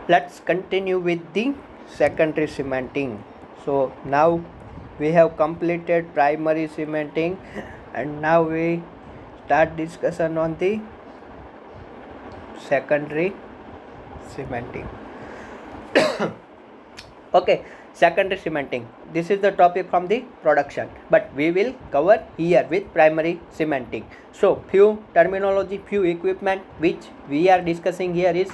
Let's continue with the secondary cementing. So now we have completed primary cementing, and now we start discussion on the secondary cementing. Okay, secondary cementing. This is the topic from the production, but we will cover here with primary cementing. So few terminology, few equipment which we are discussing here is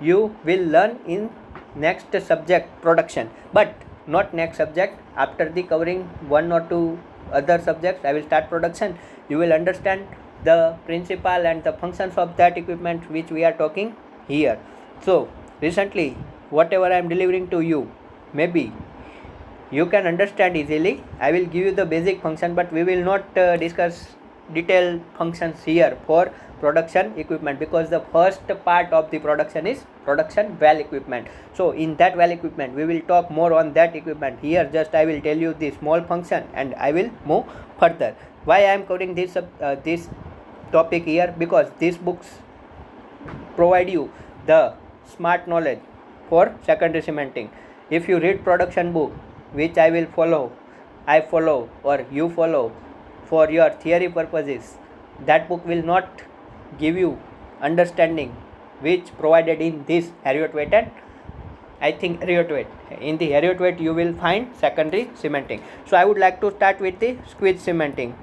you will learn in next subject production, but not next subject. After the covering one or two other subjects, I will start production. You will understand the principle and the functions of that equipment which we are talking here. So recently whatever I am delivering to you, maybe you can understand easily. I will give you the basic function, but we will not discuss detailed functions here for production equipment, because the first part of the production is production well equipment. So in that well equipment we will talk more on that equipment. Here just I will tell you the small function and I will move further. Why I am covering this topic here? Because these books provide you the smart knowledge for secondary cementing. If you read production book, which I follow or you follow for your theory purposes, that book will not give you understanding which provided in this Heriot weight, and I think Heriot weight. In the Heriot weight you will find secondary cementing. So I would like to start with the squeeze cementing.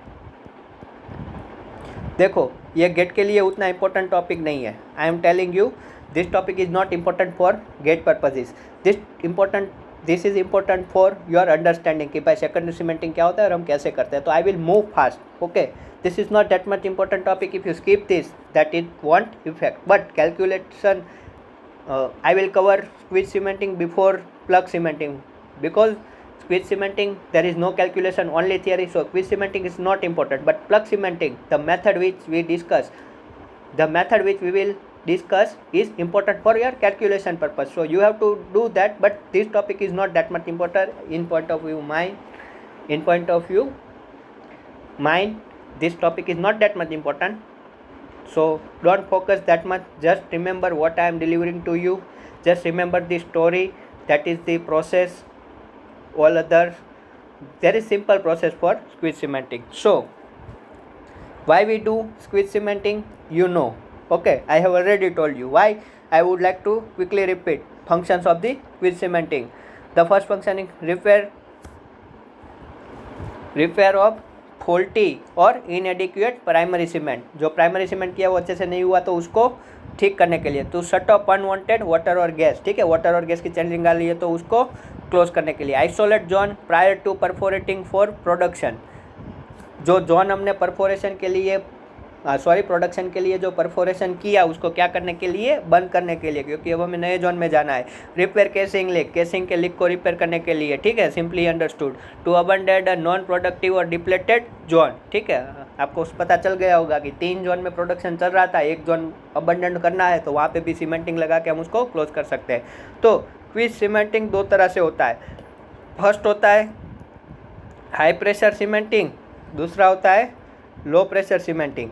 देखो ये gate के लिए उतना important topic नहीं है. I am telling you this topic is not important for GATE purposes. This is important for your understanding कि भाई secondary cementing क्या होता है और हम कैसे करते हैं. तो I will move fast. Okay, this is not that much important topic. If you skip this that is want effect, but calculation I will cover squeeze cementing before plug cementing, because squeeze cementing there is no calculation, only theory. So squeeze cementing is not important, but plug cementing, the method which we will discuss is important for your calculation purpose. So you have to do that, but this topic is not that much important in point of view mine. This topic is not that much important. So don't focus that much. Just remember what I am delivering to you. Just remember the story, that is the process. All others, there is simple process for squeeze cementing. So why we do squeeze cementing, you know. Okay, I have already told you why. I would like to quickly repeat functions of the squeeze cementing. The first function is repair of faulty और इनएडिक्वेट primary cement. जो primary cement किया वो अच्छे से नहीं हुआ तो उसको ठीक करने के लिए. तो शट ऑफ अनवांटेड वाटर और गैस, ठीक है, वाटर और गैस की चैनलिंग आ रही है तो उसको क्लोज करने के लिए. Isolate zone prior to perforating for production. जो जोन हमने परफोरेशन के लिए प्रोडक्शन के लिए जो परफोरेशन किया उसको क्या करने के लिए, बंद करने के लिए, क्योंकि अब हमें नए जोन में जाना है. रिपेयर केसिंग लीक, केसिंग के लीक को रिपेयर करने के लिए, ठीक है, simply understood. To abandoned non productive और डिप्लेटेड जोन, ठीक है, आपको पता चल गया होगा कि 3 जोन में प्रोडक्शन चल रहा था, एक जोन अबंडेंट करना है तो वहाँ पे भी सीमेंटिंग लगा के हम उसको क्लोज कर सकते हैं. तो क्विज सीमेंटिंग 2 तरह से होता है. फर्स्ट होता है हाई प्रेशर सीमेंटिंग, दूसरा होता है low pressure cementing.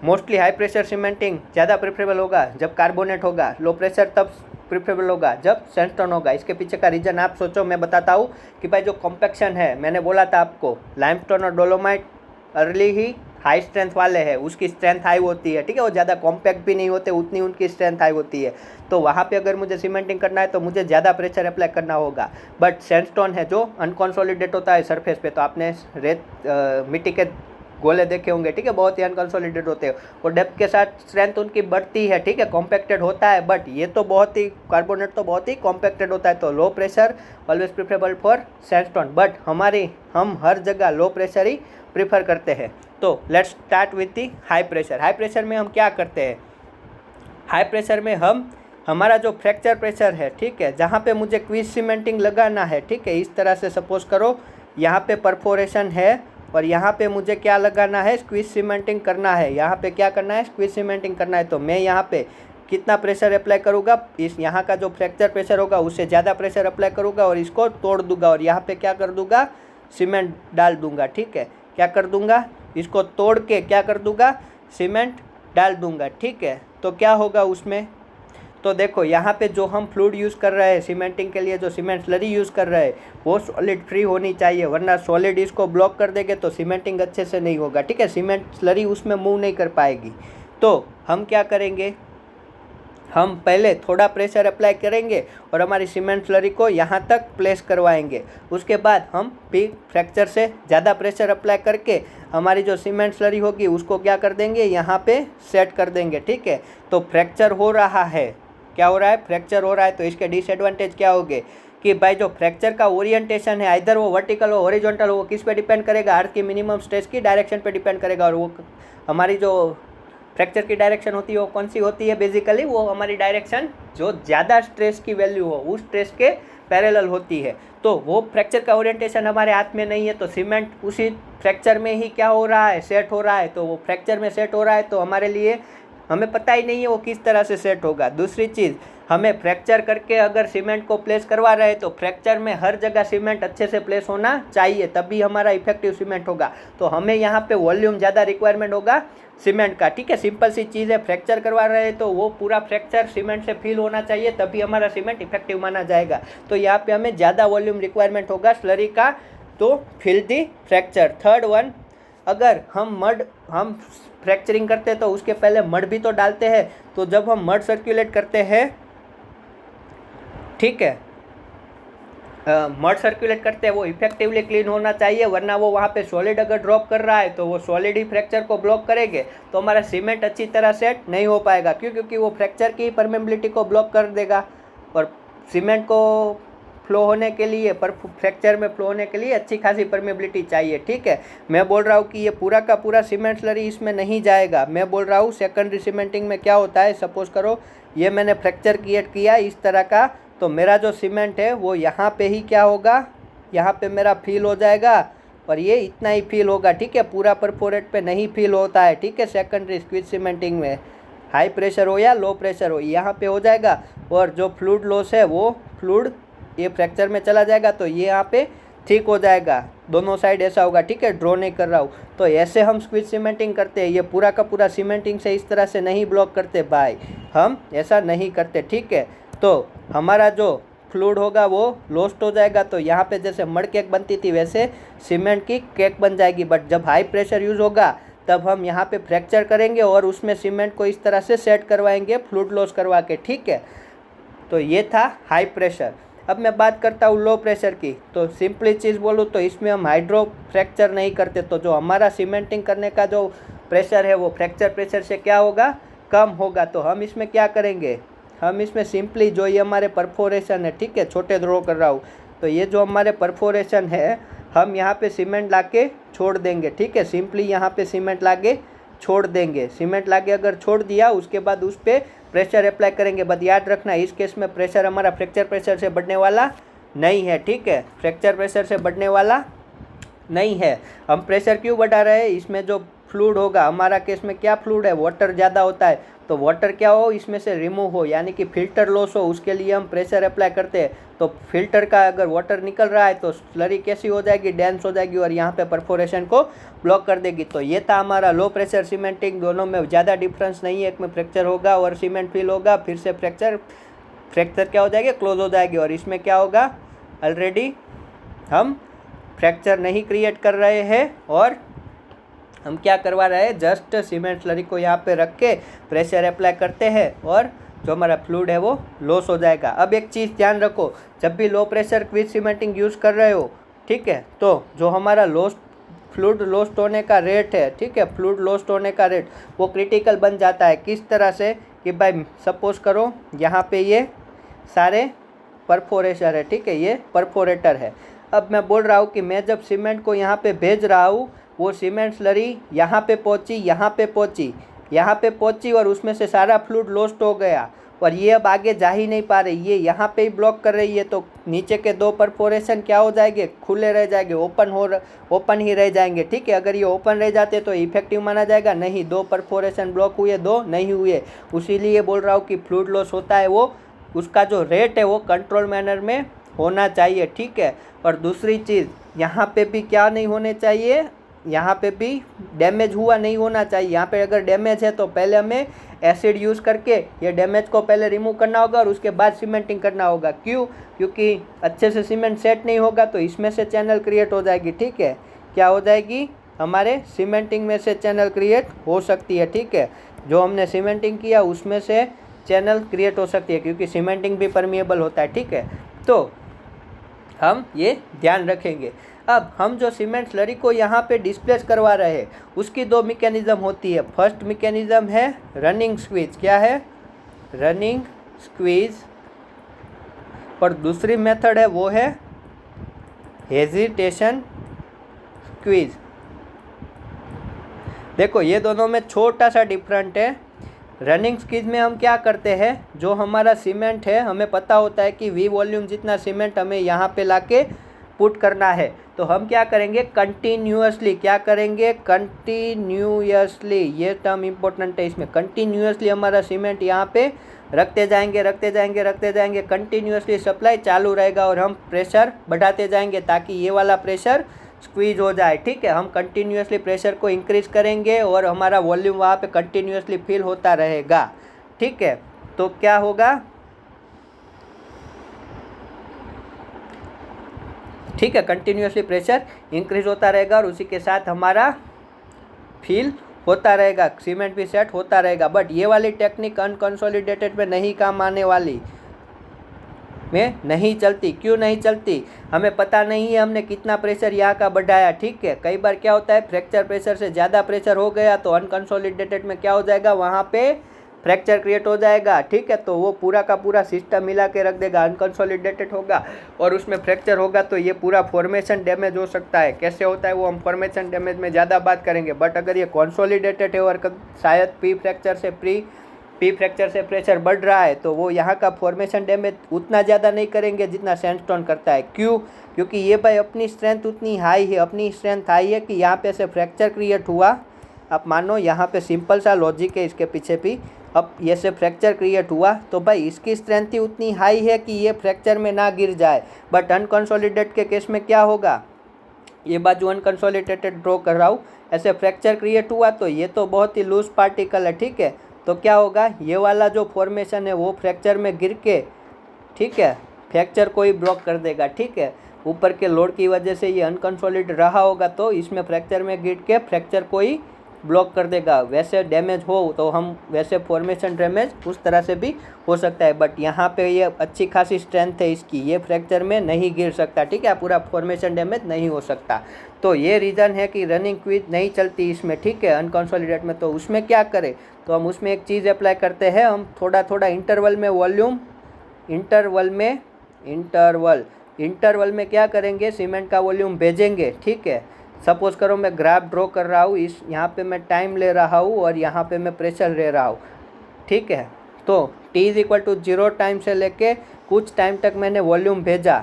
Mostly high pressure cementing ज़्यादा प्रेफरेबल होगा जब कार्बोनेट होगा. लो प्रेशर तब प्रेफरेबल होगा जब सैंडस्टोन होगा. इसके पीछे का रीज़न आप सोचो, मैं बताता हूँ कि भाई जो कॉम्पैक्शन है, मैंने बोला था आपको लाइमस्टोन और डोलोमाइट अर्ली ही हाई स्ट्रेंथ वाले हैं, उसकी स्ट्रेंथ हाई होती है, ठीक है, वो ज़्यादा कॉम्पैक्ट भी नहीं होते, उतनी उनकी स्ट्रेंथ हाई होती है. तो वहाँ पे अगर मुझे सीमेंटिंग करना है तो मुझे ज़्यादा प्रेशर अप्लाई करना होगा. बट सैंडस्टोन है जो अनकॉन्सोलिडेट होता है सरफेस पे, तो आपने मिट्टी के गोले देखे होंगे, ठीक है, बहुत ही अनकंसोलिडेट होते हैं और डेप्थ के साथ स्ट्रेंथ उनकी बढ़ती है, ठीक है, कॉम्पैक्टेड होता है. बट ये तो बहुत ही कार्बोनेट तो बहुत ही कॉम्पैक्टेड होता है. तो low pressure always preferable for sandstone, but हम हर जगह लो प्रेशर ही प्रीफर करते हैं. तो let's start with the high pressure. High pressure में हम क्या करते हैं? हाई प्रेशर में हमारा जो फ्रैक्चर प्रेशर है, ठीक है, जहाँ पे मुझे क्विज सीमेंटिंग लगाना है, ठीक है, इस तरह से सपोज करो यहाँ पे परफोरेशन है और यहाँ पे मुझे क्या लगाना है, स्क्वीज सीमेंटिंग करना है. यहाँ पे क्या करना है, स्क्वीज सीमेंटिंग करना है. तो मैं यहाँ पे कितना प्रेशर अप्लाई करूँगा, इस यहाँ का जो फ्रैक्चर प्रेशर होगा उससे ज़्यादा प्रेशर अप्लाई करूँगा और इसको तोड़ दूँगा और यहाँ पे क्या कर दूँगा, सीमेंट डाल दूँगा. ठीक है, क्या कर दूँगा, इसको तोड़ के क्या कर दूँगा, सीमेंट डाल दूँगा. ठीक है, तो क्या होगा उसमें, तो देखो यहाँ पे जो हम फ्लूइड यूज़ कर रहे हैं सीमेंटिंग के लिए, जो सीमेंट स्लरी यूज़ कर रहे हैं वो सॉलिड फ्री होनी चाहिए, वरना सॉलिड इसको ब्लॉक कर देंगे तो सीमेंटिंग अच्छे से नहीं होगा, ठीक है। सीमेंट स्लरी उसमें मूव नहीं कर पाएगी। तो हम क्या करेंगे, हम पहले थोड़ा प्रेशर अप्लाई करेंगे और हमारी सीमेंट स्लरी को यहाँ तक प्लेस करवाएंगे। उसके बाद हम भी फ्रैक्चर से ज़्यादा प्रेशर अप्लाई करके हमारी जो सीमेंट स्लरी होगी उसको क्या कर देंगे, यहाँ पे सेट कर देंगे, ठीक है। तो फ्रैक्चर हो रहा है, क्या हो रहा है, फ्रैक्चर हो रहा है। तो इसके डिसएडवांटेज क्या होंगे कि भाई जो फ्रैक्चर का ओरिएंटेशन है, इधर वो वर्टिकल हो हॉरिजॉन्टल हो, वो किस पे डिपेंड करेगा, अर्थ की मिनिमम स्ट्रेस की डायरेक्शन पे डिपेंड करेगा। और वो हमारी जो फ्रैक्चर की डायरेक्शन होती है वो कौन सी होती है, बेसिकली वो हमारी डायरेक्शन जो ज़्यादा स्ट्रेस की वैल्यू हो उस स्ट्रेस के पैरेलल होती है। तो वो फ्रैक्चर का ओरिएंटेशन हमारे हाथ में नहीं है, तो सीमेंट उसी फ्रैक्चर में ही क्या हो रहा है, सेट हो रहा है। तो वो फ्रैक्चर में सेट हो रहा है तो हमारे लिए हमें पता ही नहीं है वो किस तरह से सेट होगा। दूसरी चीज़, हमें फ्रैक्चर करके अगर सीमेंट को प्लेस करवा रहे हैं तो फ्रैक्चर में हर जगह सीमेंट अच्छे से प्लेस होना चाहिए, तभी हमारा इफेक्टिव सीमेंट होगा। तो हमें यहाँ पे वॉल्यूम ज़्यादा रिक्वायरमेंट होगा सीमेंट का, ठीक है। सिंपल सी चीज़ है, फ्रैक्चर करवा रहे हैं तो वो पूरा फ्रैक्चर सीमेंट से फिल होना चाहिए, तभी हमारा सीमेंट इफेक्टिव माना जाएगा। तो यहाँ पे हमें ज़्यादा वॉल्यूम रिक्वायरमेंट होगा स्लरी का, तो fill the fracture. Third one, अगर हम फ्रैक्चरिंग करते हैं तो उसके पहले मड भी तो डालते हैं। तो जब हम मड सर्कुलेट करते हैं, ठीक है, मड सर्कुलेट करते हैं वो इफेक्टिवली क्लीन होना चाहिए, वरना वो वहाँ पे सॉलिड अगर ड्रॉप कर रहा है तो वो सॉलिड ही फ्रैक्चर को ब्लॉक करेंगे, तो हमारा सीमेंट अच्छी तरह सेट नहीं हो पाएगा। क्यों? क्योंकि वो फ्रैक्चर की परमेबिलिटी को ब्लॉक कर देगा। और सीमेंट को फ्लो होने के लिए, पर फ्रैक्चर में फ्लो होने के लिए अच्छी खासी परमेबिलिटी चाहिए, ठीक है। मैं बोल रहा हूँ कि ये पूरा का पूरा सीमेंट स्लरी इसमें नहीं जाएगा। मैं बोल रहा हूँ सेकेंडरी सीमेंटिंग में क्या होता है, सपोज करो ये मैंने फ्रैक्चर क्रिएट किया इस तरह का, तो मेरा जो सीमेंट है वो यहाँ पे ही क्या होगा, यहाँ पे मेरा फील हो जाएगा और ये इतना ही फील होगा, ठीक है। पूरा परफोरेट पे नहीं फील होता है, ठीक है। सेकेंडरी स्क्वीज सीमेंटिंग में हाई प्रेशर हो या लो प्रेशर हो, यहाँ पे हो जाएगा। और जो फ्लूइड लॉस है वो फ्लूइड ये फ्रैक्चर में चला जाएगा, तो ये यहाँ पे ठीक हो जाएगा। दोनों साइड ऐसा होगा, ठीक है। ड्रॉ नहीं कर रहा हूँ। तो ऐसे हम स्क्वीज सीमेंटिंग करते हैं। ये पूरा का पूरा सीमेंटिंग से इस तरह से नहीं ब्लॉक करते भाई, हम ऐसा नहीं करते, ठीक है। तो हमारा जो फ्लूइड होगा वो लॉस्ट हो जाएगा। तो यहाँ पे जैसे मड केक बनती थी वैसे सीमेंट की केक बन जाएगी। बट जब हाई प्रेशर यूज़ होगा तब हम यहाँ पे फ्रैक्चर करेंगे और उसमें सीमेंट को इस तरह से सेट करवाएंगे फ्लूइड लॉस करवा के, ठीक है। तो ये था हाई प्रेशर। अब मैं बात करता हूँ लो प्रेशर की। तो सिंपली चीज़ बोलूँ तो इसमें हम हाइड्रो फ्रैक्चर नहीं करते। तो जो हमारा सीमेंटिंग करने का जो प्रेशर है वो फ्रैक्चर प्रेशर से क्या होगा, कम होगा। तो हम इसमें क्या करेंगे, हम इसमें सिंपली जो ये हमारे परफोरेशन है, ठीक है, छोटे ड्रॉ कर रहा हूँ, तो ये जो हमारे परफोरेशन है हम यहाँ पे सीमेंट लाके छोड़ देंगे, ठीक है। सिंपली यहाँ पे सीमेंट लाके छोड़ देंगे। सीमेंट लाके अगर छोड़ दिया उसके बाद उस पर प्रेशर अप्लाई करेंगे। बस याद रखना इस केस में प्रेशर हमारा फ्रैक्चर प्रेशर से बढ़ने वाला नहीं है, ठीक है। फ्रैक्चर प्रेशर से बढ़ने वाला नहीं है। हम प्रेशर क्यों बढ़ा रहे हैं, इसमें जो फ्लूइड होगा, हमारा केस में क्या फ्लूइड है, वाटर ज़्यादा होता है। तो वाटर क्या हो, इसमें से रिमूव हो, यानी कि फिल्टर लॉस हो, उसके लिए हम प्रेशर अप्लाई करते हैं। तो फिल्टर का अगर वाटर निकल रहा है तो स्लरी कैसी हो जाएगी, डेंस हो जाएगी और यहाँ पे परफोरेशन को ब्लॉक कर देगी। तो ये था हमारा लो प्रेशर सीमेंटिंग। दोनों में ज़्यादा डिफरेंस नहीं है, एक में फ्रैक्चर होगा और सीमेंट फिल होगा, फिर से फ्रैक्चर क्या हो जाएगी, क्लोज हो जाएगी। और इसमें क्या होगा, ऑलरेडी हम फ्रैक्चर नहीं क्रिएट कर रहे हैं और हम क्या करवा रहे हैं, जस्ट सीमेंट स्लरी को यहाँ पे रख के प्रेशर अप्लाई करते हैं और जो हमारा फ्लूइड है वो लॉस हो जाएगा। अब एक चीज़ ध्यान रखो, जब भी low pressure quick cementing use कर रहे हो, ठीक है, तो जो हमारा फ्लूइड लॉस्ट होने का रेट है, ठीक है, फ्लूइड लॉस्ट होने का रेट वो क्रिटिकल बन जाता है। किस तरह से कि भाई सपोज करो यहाँ पे ये सारे परफोरेशन है, ठीक है, ये परफोरेटर है। अब मैं बोल रहा हूँ कि मैं जब सीमेंट को यहाँ पे भेज रहा हूँ, वो सीमेंट स्लरी यहाँ पे पहुँची, यहाँ पे पहुँची और उसमें से सारा फ्लूइड लॉस्ट हो गया और ये अब आगे जा ही नहीं पा रही, ये यहाँ पे ही ब्लॉक कर रही है। तो नीचे के दो परफोरेशन क्या हो जाएंगे, खुले रह जाएंगे, ओपन ही रह जाएंगे, ठीक है। अगर ये ओपन रह जाते तो इफेक्टिव माना जाएगा, नहीं, दो परफोरेशन ब्लॉक हुए, दो नहीं हुए। उसीलिए बोल रहा हूँ कि फ्लूइड लॉस होता है वो उसका जो रेट है वो कंट्रोल मैनर में होना चाहिए, ठीक है। और दूसरी चीज़ यहाँ पे भी क्या नहीं होने चाहिए, यहाँ पे भी डैमेज हुआ नहीं होना चाहिए। यहाँ पे अगर डैमेज है तो पहले हमें एसिड यूज़ करके ये डैमेज को पहले रिमूव करना होगा और उसके बाद सीमेंटिंग करना होगा। क्यों? क्योंकि अच्छे से सीमेंट सेट नहीं होगा तो इसमें से चैनल क्रिएट हो जाएगी। ठीक है, क्या हो जाएगी? हमारे सीमेंटिंग में से चैनल क्रिएट हो सकती है। ठीक है, जो हमने सीमेंटिंग किया उसमें से चैनल क्रिएट हो सकती है, क्योंकि सीमेंटिंग भी परमिएबल होता है। ठीक है, तो हम ये ध्यान रखेंगे। अब हम जो सीमेंट स्लरी को यहाँ पे डिस्प्लेस करवा रहे हैं उसकी दो मैकेनिज्म होती है। फर्स्ट मैकेनिज्म है रनिंग स्क्वीज। क्या है? Running squeeze. और दूसरी मेथड है वो है हेजिटेशन स्क्वीज। देखो ये दोनों में छोटा सा डिफरेंट है। रनिंग स्क्वीज में हम क्या करते हैं, जो हमारा सीमेंट है हमें पता होता है कि वी वॉल्यूम जितना सीमेंट हमें यहाँ पे लाके पुट करना है, तो हम क्या करेंगे? कंटिन्यूअसली। क्या करेंगे? कंटिन्यूअसली। ये टर्म इम्पोर्टेंट है इसमें। कंटिन्यूअसली हमारा सीमेंट यहाँ पे रखते जाएंगे, रखते जाएंगे, रखते जाएंगे। कंटिन्यूअसली सप्लाई चालू रहेगा और हम प्रेशर बढ़ाते जाएंगे ताकि ये वाला प्रेशर स्क्वीज हो जाए। ठीक है, हम कंटिन्यूअसली प्रेशर को इंक्रीज करेंगे और हमारा वॉल्यूम वहाँ पे कंटिन्यूअसली फिल होता रहेगा। ठीक है, तो क्या होगा? ठीक है, कंटिन्यूअसली प्रेशर इंक्रीज होता रहेगा और उसी के साथ हमारा फिल होता रहेगा, सीमेंट भी सेट होता रहेगा। बट ये वाली टेक्निक अनकंसोलिडेटेड में नहीं काम आने वाली, में नहीं चलती। क्यों नहीं चलती? हमें पता नहीं है हमने कितना प्रेशर यहाँ का बढ़ाया। ठीक है, कई बार क्या होता है, फ्रैक्चर प्रेशर से ज़्यादा प्रेशर हो गया तो अनकंसोलिडेटेड में क्या हो जाएगा, वहाँ पे फ्रैक्चर क्रिएट हो जाएगा। ठीक है, तो वो पूरा का पूरा सिस्टम मिला के रख देगा, अनकंसोलिडेटेड होगा और उसमें फ्रैक्चर होगा तो ये पूरा फॉर्मेशन डैमेज हो सकता है। कैसे होता है वो हम फॉर्मेशन डैमेज में ज़्यादा बात करेंगे। बट अगर ये कंसोलिडेटेड है और शायद पी फ्रैक्चर से प्रेशर बढ़ रहा है तो वो यहाँ का फॉर्मेशन डैमेज उतना ज़्यादा नहीं करेंगे जितना सैंडस्टोन करता है। क्यों? क्योंकि ये भाई अपनी स्ट्रेंथ उतनी हाई है, अपनी स्ट्रेंथ हाई है कि यहाँ पे से फ्रैक्चर क्रिएट हुआ। आप मानो यहाँ पे सिंपल सा लॉजिक है इसके पीछे भी। अब ये से फ्रैक्चर क्रिएट हुआ तो भाई इसकी स्ट्रेंथ ही उतनी हाई है कि ये फ्रैक्चर में ना गिर जाए। बट अनकंसोलिडेटेड के केस में क्या होगा, ये बाजू अनकंसोलिडेटेड ड्रॉ कर रहा हूँ, ऐसे फ्रैक्चर क्रिएट हुआ तो ये तो बहुत ही लूज पार्टिकल है। ठीक है, तो क्या होगा, ये वाला जो फॉर्मेशन है वो फ्रैक्चर में गिर के, ठीक है, फ्रैक्चर को ही ब्लॉक कर देगा। ठीक है, ऊपर के लोड की वजह से ये अनकंसोलिडेटेड रहा होगा तो इसमें फ्रैक्चर में गिर के फ्रैक्चर को ही ब्लॉक कर देगा। वैसे डैमेज हो तो हम वैसे फॉर्मेशन डैमेज उस तरह से भी हो सकता है। बट यहाँ पे ये अच्छी खासी स्ट्रेंथ है इसकी, ये फ्रैक्चर में नहीं गिर सकता। ठीक है, पूरा फॉर्मेशन डैमेज नहीं हो सकता। तो ये रीज़न है कि रनिंग क्वीज नहीं चलती इसमें। ठीक है, अनकंसोलिडेटेड में। तो उसमें क्या करें, तो हम उसमें एक चीज़ अप्लाई करते हैं, हम थोड़ा थोड़ा इंटरवल में वॉल्यूम, इंटरवल में क्या करेंगे, सीमेंट का वॉल्यूम भेजेंगे। ठीक है, सपोज करो मैं ग्राफ ड्रॉ कर रहा हूँ, इस यहाँ पे मैं टाइम ले रहा हूँ और यहाँ पे मैं प्रेशर ले रहा हूँ। ठीक है, तो t = 0 टाइम से लेके कुछ टाइम तक मैंने वॉल्यूम भेजा,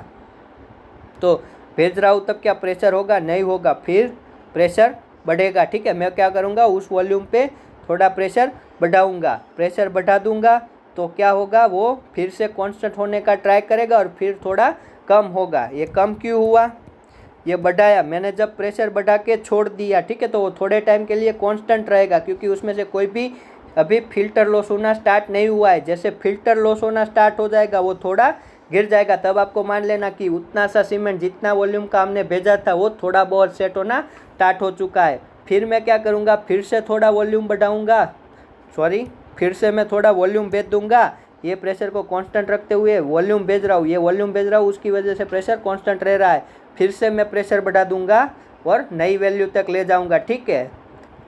तो भेज रहा हूँ तब क्या प्रेशर होगा? नहीं होगा, फिर प्रेशर बढ़ेगा। ठीक है, मैं क्या करूँगा, उस वॉल्यूम पे थोड़ा प्रेशर बढ़ाऊँगा, प्रेशर बढ़ा दूँगा तो क्या होगा, वो फिर से कांस्टेंट होने का ट्राई करेगा और फिर थोड़ा कम होगा। ये कम क्यों हुआ, ये बढ़ाया मैंने, जब प्रेशर बढ़ा के छोड़ दिया। ठीक है, तो वो थोड़े टाइम के लिए कांस्टेंट रहेगा क्योंकि उसमें से कोई भी अभी फिल्टर लॉस होना स्टार्ट नहीं हुआ है। जैसे फिल्टर लॉस होना स्टार्ट हो जाएगा वो थोड़ा गिर जाएगा, तब आपको मान लेना कि उतना सा सीमेंट जितना वॉल्यूम का हमने भेजा था वो थोड़ा बहुत सेट होना स्टार्ट हो चुका है। फिर मैं क्या करूँगा, फिर से थोड़ा वॉल्यूम बढ़ाऊँगा, फिर से मैं थोड़ा वॉल्यूम भेज दूँगा। ये प्रेशर को कांस्टेंट रखते हुए वॉल्यूम भेज रहा हूँ, ये वॉल्यूम भेज रहा हूँ, उसकी वजह से प्रेशर कांस्टेंट रह रहा है। फिर से मैं प्रेशर बढ़ा दूंगा और नई वैल्यू तक ले जाऊंगा। ठीक है,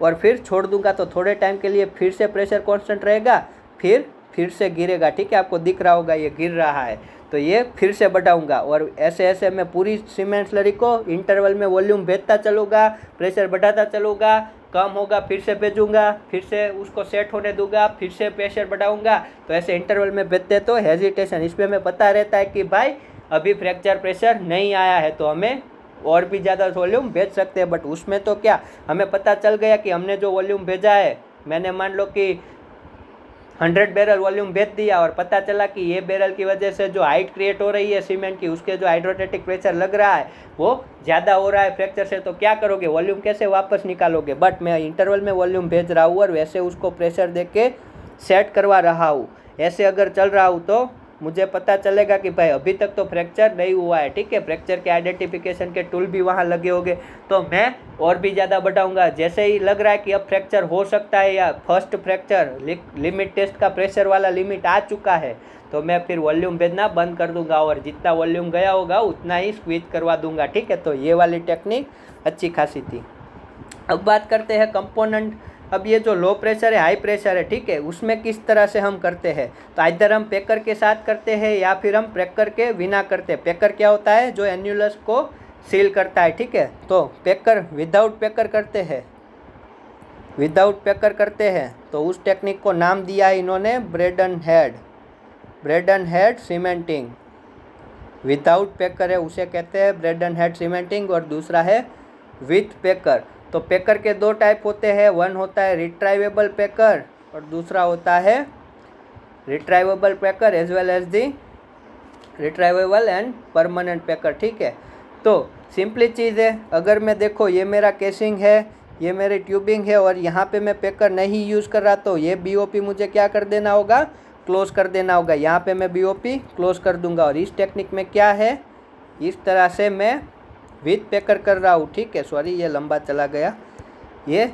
और फिर छोड़ दूंगा तो थोड़े टाइम के लिए फिर से प्रेशर कांस्टेंट रहेगा, फिर से गिरेगा। ठीक है, आपको दिख रहा होगा ये गिर रहा है, तो ये फिर से बढ़ाऊंगा और ऐसे ऐसे मैं पूरी सीमेंट स्लरी को इंटरवल में वॉल्यूम भेजता चलूँगा, प्रेशर बढ़ाता चलूँगा, कम होगा फिर से भेजूँगा, फिर से उसको सेट होने दूंगा, फिर से प्रेशर बढ़ाऊँगा। तो ऐसे इंटरवल में भेजते तो हेजिटेशन, इस पर हमें पता रहता है कि भाई अभी फ्रैक्चर प्रेशर नहीं आया है तो हमें और भी ज़्यादा वॉल्यूम भेज सकते हैं। बट उसमें तो क्या, हमें पता चल गया कि हमने जो वॉल्यूम भेजा है, मैंने मान लो कि 100 बैरल वॉल्यूम भेज दिया और पता चला कि ये बैरल की वजह से जो हाइट क्रिएट हो रही है सीमेंट की, उसके जो हाइड्रोस्टैटिक प्रेशर लग रहा है वो ज़्यादा हो रहा है फ्रैक्चर से, तो क्या करोगे, वॉल्यूम कैसे वापस निकालोगे। बट मैं इंटरवल में वॉल्यूम भेज रहा हूँ और वैसे उसको प्रेशर दे के सेट करवा रहा हूँ। ऐसे अगर चल रहा हूँ तो मुझे पता चलेगा कि भाई अभी तक तो फ्रैक्चर नहीं हुआ है, ठीक है। फ्रैक्चर के आइडेंटिफिकेशन के टूल भी वहाँ लगे होंगे, तो मैं और भी ज़्यादा बढ़ाऊंगा। जैसे ही लग रहा है कि अब फ्रैक्चर हो सकता है या फर्स्ट फ्रैक्चर लिमिट टेस्ट का प्रेशर वाला लिमिट आ चुका है, तो मैं फिर वॉल्यूम भेजना बंद कर दूंगा और जितना वॉल्यूम गया होगा उतना ही स्क्वीज करवा दूंगा, ठीक है। तो ये वाली टेक्निक अच्छी खासी थी। अब बात करते हैं कंपोनेंट। अब ये जो लो प्रेशर है, हाई प्रेशर है, ठीक है, उसमें किस तरह से हम करते हैं। तो इधर हम पेकर के साथ करते हैं या फिर हम पेकर के बिना करते हैं। पेकर क्या होता है, जो एन्यूलस को सील करता है, ठीक है। तो पेकर विदाउट पेकर करते हैं, विदाउट पेकर करते हैं तो उस टेक्निक को नाम दिया है इन्होंने bradenhead cementing. Without packer है उसे कहते हैं ब्रेडन हेड सीमेंटिंग और दूसरा है विथ पेकर। तो पेकर के दो टाइप होते हैं, वन होता है रिट्राइवेबल पेकर और दूसरा होता है retrievable packer as well as the retrievable and permanent packer, ठीक है। तो सिंपली चीज़ है, अगर मैं देखो ये मेरा केसिंग है, ये मेरी ट्यूबिंग है और यहाँ पे मैं पेकर नहीं यूज़ कर रहा, तो ये बीओपी मुझे क्या कर देना होगा, क्लोज कर देना होगा। यहाँ पे मैं बीओपी क्लोज कर दूंगा और इस टेक्निक में क्या है, इस तरह से मैं विथ पेकर कर रहा हूँ, ठीक है। सॉरी ये लंबा चला गया, ये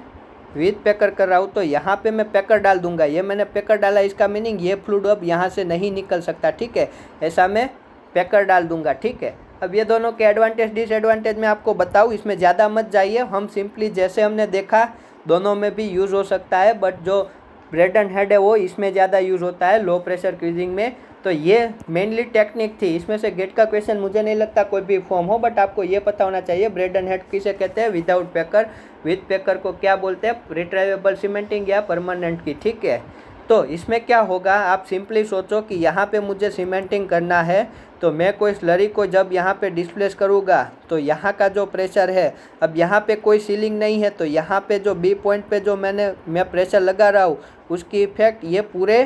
विथ पेकर कर रहा हूँ तो यहाँ पे मैं पेकर डाल दूंगा। ये मैंने पेकर डाला, इसका मीनिंग ये फ्लूइड अब यहाँ से नहीं निकल सकता, ठीक है। ऐसा मैं पेकर डाल दूंगा, ठीक है। अब ये दोनों के एडवांटेज डिसएडवांटेज मैं आपको बताऊँ, इसमें ज़्यादा मत जाइए। हम सिंपली जैसे हमने देखा दोनों में भी यूज़ हो सकता है, बट जो ब्रेडन हेड है वो इसमें ज़्यादा यूज़ होता है लो प्रेशर क्यूजिंग में। तो ये मेनली टेक्निक थी। इसमें से गेट का क्वेश्चन मुझे नहीं लगता कोई भी फॉर्म हो, बट आपको ये पता होना चाहिए ब्रेडन हेड किसे कहते हैं, विदाउट पेकर। विथ पेकर को क्या बोलते हैं, रिट्राइवेबल सीमेंटिंग या परमानेंट की, ठीक है। तो इसमें क्या होगा, आप सिंपली सोचो कि यहाँ पे मुझे सीमेंटिंग करना है, तो मैं कोई स्लरी को जब यहाँ पे डिस्प्लेस करूँगा तो यहाँ का जो प्रेशर है, अब यहाँ पे कोई सीलिंग नहीं है, तो यहाँ पे जो बी पॉइंट पे जो मैं प्रेशर लगा रहा हूँ उसकी इफेक्ट ये पूरे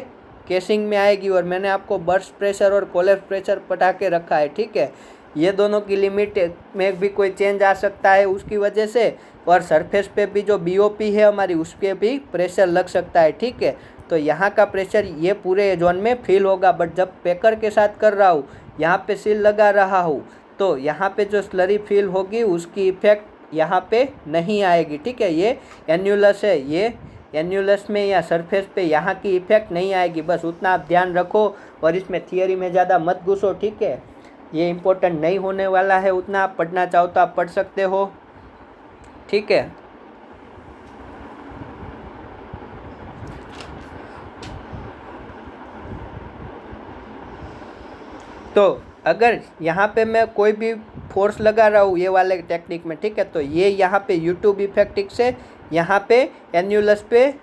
केसिंग में आएगी। और मैंने आपको बर्स्ट प्रेशर और कोलैप्स प्रेशर पटा के रखा है, ठीक है। ये दोनों की लिमिट में भी कोई चेंज आ सकता है उसकी वजह से, और सरफेस पे भी जो बीओपी है हमारी उस पर भी प्रेशर लग सकता है, ठीक है। तो यहाँ का प्रेशर ये पूरे जोन में फील होगा, बट जब पेकर के साथ कर रहा हूँ, यहाँ पे सील लगा रहा हूँ, तो यहाँ पे जो स्लरी फील होगी उसकी इफेक्ट यहाँ पे नहीं आएगी, ठीक है। ये एन्यूलस है, ये एन्यूलस में या सरफेस पे यहाँ की इफेक्ट नहीं आएगी, बस उतना आप ध्यान रखो। और इसमें थियरी में ज़्यादा मत घुसो, ठीक है। ये इम्पोर्टेंट नहीं होने वाला है, उतना आप पढ़ना चाहो तो आप पढ़ सकते हो, ठीक है। तो अगर यहाँ पे मैं कोई भी फोर्स लगा रहा हूँ ये वाले टेक्निक में, ठीक है, तो ये यहाँ पे यूट्यूब इफेक्टिक से यहाँ पे एन्यूलस पे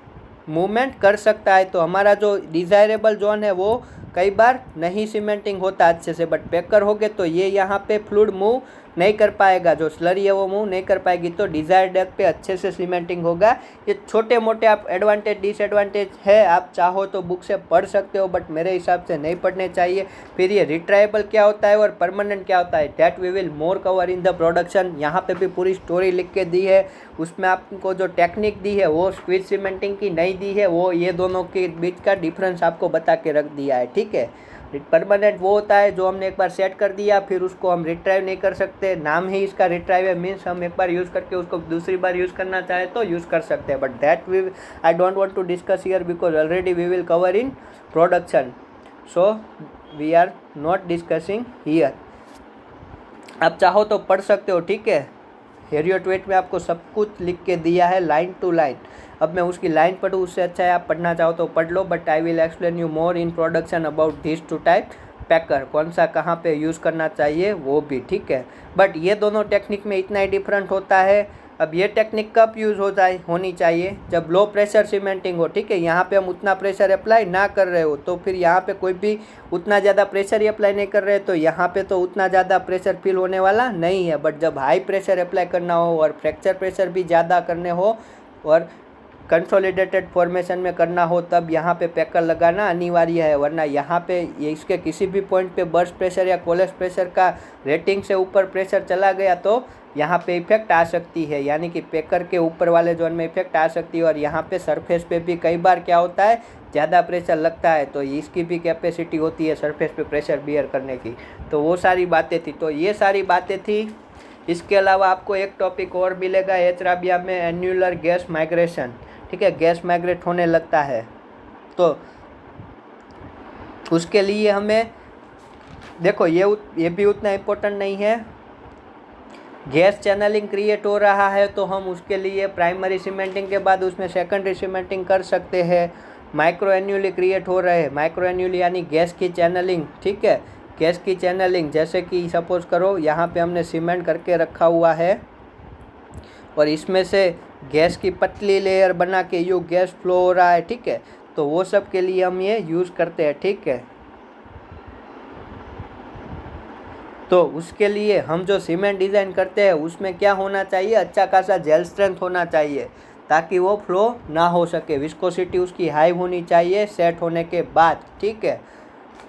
मूवमेंट कर सकता है। तो हमारा जो डिज़ायरेबल जोन है वो कई बार नहीं सीमेंटिंग होता अच्छे से, बट पेकर हो गए तो ये यहाँ पे फ्लूइड मूव नहीं कर पाएगा, जो स्लरी है वो मूव नहीं कर पाएगी, तो डिज़ायर्ड डेप्थ पे अच्छे से सीमेंटिंग होगा। ये छोटे मोटे आप एडवांटेज डिसएडवांटेज है, आप चाहो तो बुक से पढ़ सकते हो, बट मेरे हिसाब से नहीं पढ़ने चाहिए। फिर ये रिट्राइबल क्या होता है और परमानेंट क्या होता है, that we will more cover in the production. यहाँ पे भी पूरी स्टोरी लिख के दी है, उसमें आपको जो टेक्निक दी है वो स्क्वीज सीमेंटिंग की नहीं दी है, वो ये दोनों के बीच का डिफरेंस आपको बता के रख दिया है, ठीक है। परमानेंट वो होता है जो हमने एक बार सेट कर दिया, फिर उसको हम रिट्राइव नहीं कर सकते, नाम ही इसका रिट्राइव है, मीन्स हम एक बार यूज़ करके उसको दूसरी बार यूज़ करना चाहे तो यूज़ कर सकते हैं, but that we I don't want to discuss here because already we will cover in production, so we are not discussing here. आप चाहो तो पढ़ सकते हो, ठीक है। हेरियोट्वेट में आपको सब कुछ लिख के दिया है लाइन टू लाइन। अब मैं उसकी लाइन पढ़ूँ उससे अच्छा है आप पढ़ना चाहो तो पढ़ लो, but I will explain you more in production about this two type packer, कौन सा कहाँ पे यूज़ करना चाहिए वो भी, ठीक है। बट ये दोनों टेक्निक में इतना ही डिफरेंट होता है। अब ये टेक्निक कब यूज़ होनी चाहिए, जब लो प्रेशर सीमेंटिंग हो, ठीक है। यहाँ पे हम उतना प्रेशर अप्लाई ना कर रहे हो, तो फिर यहाँ पे कोई भी उतना ज़्यादा प्रेशर ही अप्लाई नहीं कर रहे, तो यहाँ पे तो उतना ज़्यादा प्रेशर फील होने वाला नहीं है। बट जब हाई प्रेशर अप्लाई करना हो और फ्रैक्चर प्रेशर भी ज़्यादा करने हो और कंसोलिडेटेड फॉर्मेशन में करना हो तब यहाँ पे पैकर लगाना अनिवार्य है, वरना यहाँ पे ये इसके किसी भी पॉइंट पे बर्स्ट प्रेशर या कोलेस प्रेशर का रेटिंग से ऊपर प्रेशर चला गया तो यहाँ पे इफेक्ट आ सकती है, यानी कि पैकर के ऊपर वाले जोन में इफेक्ट आ सकती है। और यहाँ पे सरफेस पे भी कई बार क्या होता है, ज़्यादा प्रेशर लगता है तो इसकी भी कैपेसिटी होती है सरफेस पे प्रेशर बियर करने की। तो वो सारी बातें थी, तो ये सारी बातें थी। इसके अलावा आपको एक टॉपिक और मिलेगा एच राबिया में, एन्यूलर गैस माइग्रेशन। ठीक है, गैस माइग्रेट होने लगता है तो उसके लिए हमें देखो ये भी उतना इम्पोर्टेंट नहीं है। गैस चैनलिंग क्रिएट हो रहा है तो हम उसके लिए प्राइमरी सीमेंटिंग के बाद उसमें सेकेंडरी सीमेंटिंग कर सकते हैं। माइक्रो एन्यूली क्रिएट हो रहे हैं, माइक्रो एन्यूली यानी गैस की चैनलिंग। ठीक है, गैस की चैनलिंग जैसे कि सपोज करो यहाँ पे हमने सीमेंट करके रखा हुआ है और इसमें से गैस की पतली लेयर बना के यो गैस फ्लो हो रहा है। ठीक है, तो वो सब के लिए हम ये यूज़ करते हैं। ठीक है, तो उसके लिए हम जो सीमेंट डिज़ाइन करते हैं उसमें क्या होना चाहिए, अच्छा खासा जेल स्ट्रेंथ होना चाहिए ताकि वो फ्लो ना हो सके। विस्कोसिटी उसकी हाई होनी चाहिए सेट होने के बाद। ठीक है,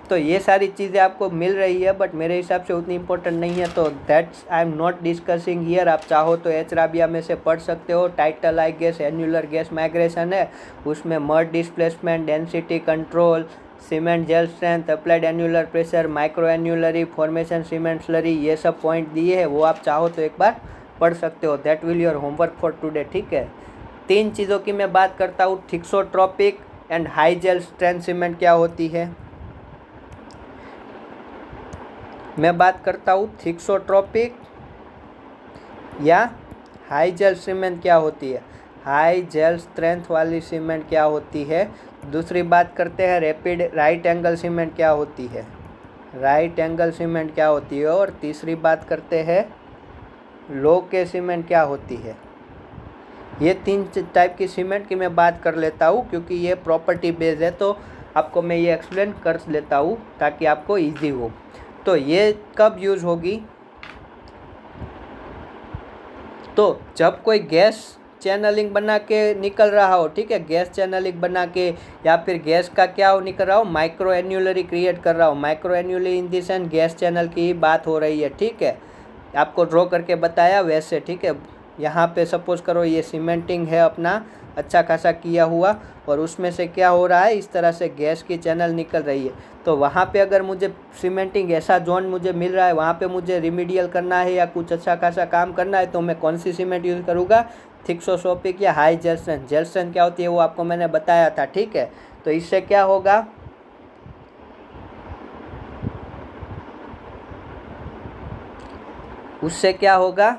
तो ये सारी चीज़ें आपको मिल रही है बट मेरे हिसाब से उतनी इम्पोर्टेंट नहीं है, तो that's I am not discussing here. आप चाहो तो एच राबिया में से पढ़ सकते हो। Title I guess annular gas migration है, उसमें mud displacement, density control, cement gel strength, applied annular pressure, micro annuli formation, cement slurry, ये सब पॉइंट दिए हैं। वो आप चाहो तो एक बार पढ़ सकते हो। That will your homework for today. ठीक है, 3 चीज़ों की मैं बात करता हूँ, thixotropic and high gel strength cement क्या होती है। मैं बात करता हूँ थिक्सोट्रोपिक या हाई जेल सीमेंट क्या होती है, हाई जेल स्ट्रेंथ वाली सीमेंट क्या होती है। दूसरी बात करते हैं रैपिड राइट एंगल सीमेंट क्या होती है, राइट एंगल सीमेंट क्या होती है। और तीसरी बात करते हैं लो के सीमेंट क्या होती है। ये 3 टाइप की सीमेंट की मैं बात कर लेता हूँ क्योंकि ये प्रॉपर्टी बेस्ड है, तो आपको मैं ये एक्सप्लेन कर लेता हूँ ताकि आपको ईजी हो। तो ये कब यूज़ होगी, तो जब कोई गैस चैनलिंग बना के निकल रहा हो। ठीक है, गैस चैनलिंग बना के या फिर गैस का क्या हो निकल रहा हो, माइक्रो एन्यूलरी क्रिएट कर रहा हो। Micro annuli in this and gas channel की ही बात हो रही है। ठीक है, आपको ड्रॉ करके बताया वैसे। ठीक है, यहाँ पे सपोज करो ये सीमेंटिंग है अपना अच्छा खासा किया हुआ और उसमें से क्या हो रहा है, इस तरह से गैस की चैनल निकल रही है। तो वहाँ पे अगर मुझे सीमेंटिंग ऐसा जोन मुझे मिल रहा है, वहाँ पे मुझे रिमीडियल करना है या कुछ अच्छा खासा काम करना है, तो मैं कौन सी सीमेंट यूज़ करूँगा, थिक्सोट्रोपिक या high gel strength. Gel strength क्या होती है वो आपको मैंने बताया था। ठीक है, तो इससे क्या होगा, उससे क्या होगा,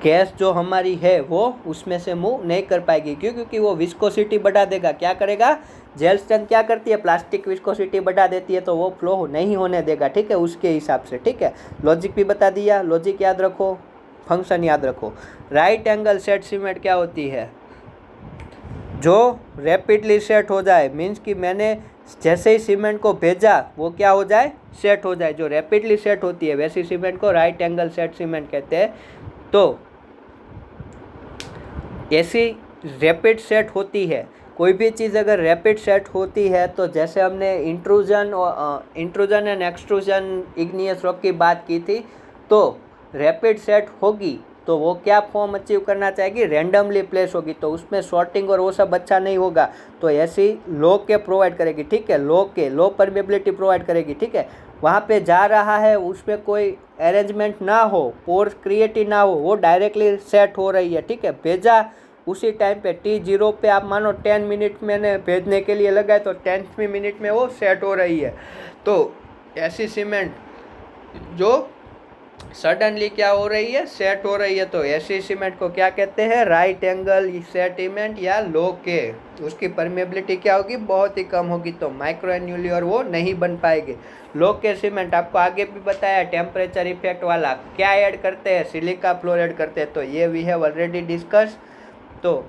गैस जो हमारी है वो उसमें से मूव नहीं कर पाएगी। क्यों, क्योंकि वो विस्कोसिटी बढ़ा देगा। क्या करेगा, जेल स्ट्रेंथ क्या करती है, प्लास्टिक विस्कोसिटी बढ़ा देती है, तो वो फ्लो नहीं होने देगा। ठीक है, उसके हिसाब से। ठीक है, लॉजिक भी बता दिया, लॉजिक याद रखो, फंक्शन याद रखो। राइट एंगल सेट सीमेंट क्या होती है, जो रैपिडली सेट हो जाए, मीन्स कि मैंने जैसे ही सीमेंट को भेजा वो क्या हो जाए, सेट हो जाए। जो रैपिडली सेट होती है वैसी सीमेंट को राइट एंगल सेट सीमेंट कहते हैं। तो ऐसी रैपिड सेट होती है, कोई भी चीज़ अगर रैपिड सेट होती है तो जैसे हमने intrusion and extrusion igneous rock की बात की थी, तो रैपिड सेट होगी तो वो क्या फॉर्म अचीव करना चाहेगी, रैंडमली प्लेस होगी, तो उसमें शॉर्टिंग और वो सब अच्छा नहीं होगा। तो ऐसी लो के प्रोवाइड करेगी। ठीक है, लो परमेबिलिटी प्रोवाइड करेगी। ठीक है, वहाँ पे जा रहा है उसमें कोई अरेंजमेंट ना हो, पोर्स क्रिएट ही ना हो, वो डायरेक्टली सेट हो रही है। ठीक है, भेजा उसी टाइम पे T0 पे आप मानो 10 मिनट मैंने भेजने के लिए लगाए तो 10वीं मिनट में वो सेट हो रही है। तो ऐसी सीमेंट जो सडनली क्या हो रही है, सेट हो रही है, तो ऐसी सीमेंट को क्या कहते हैं, राइट एंगल सेटमेंट या लो के। उसकी परमेबिलिटी क्या होगी, बहुत ही कम होगी, तो माइक्रो एन्यूली और वो नहीं बन पाएंगे। लो के सीमेंट आपको आगे भी बताया, टेम्परेचर इफेक्ट वाला क्या ऐड करते हैं, सिलिका फ्लोर ऐड करते हैं, तो ये वी हैव ऑलरेडी डिस्कस। तो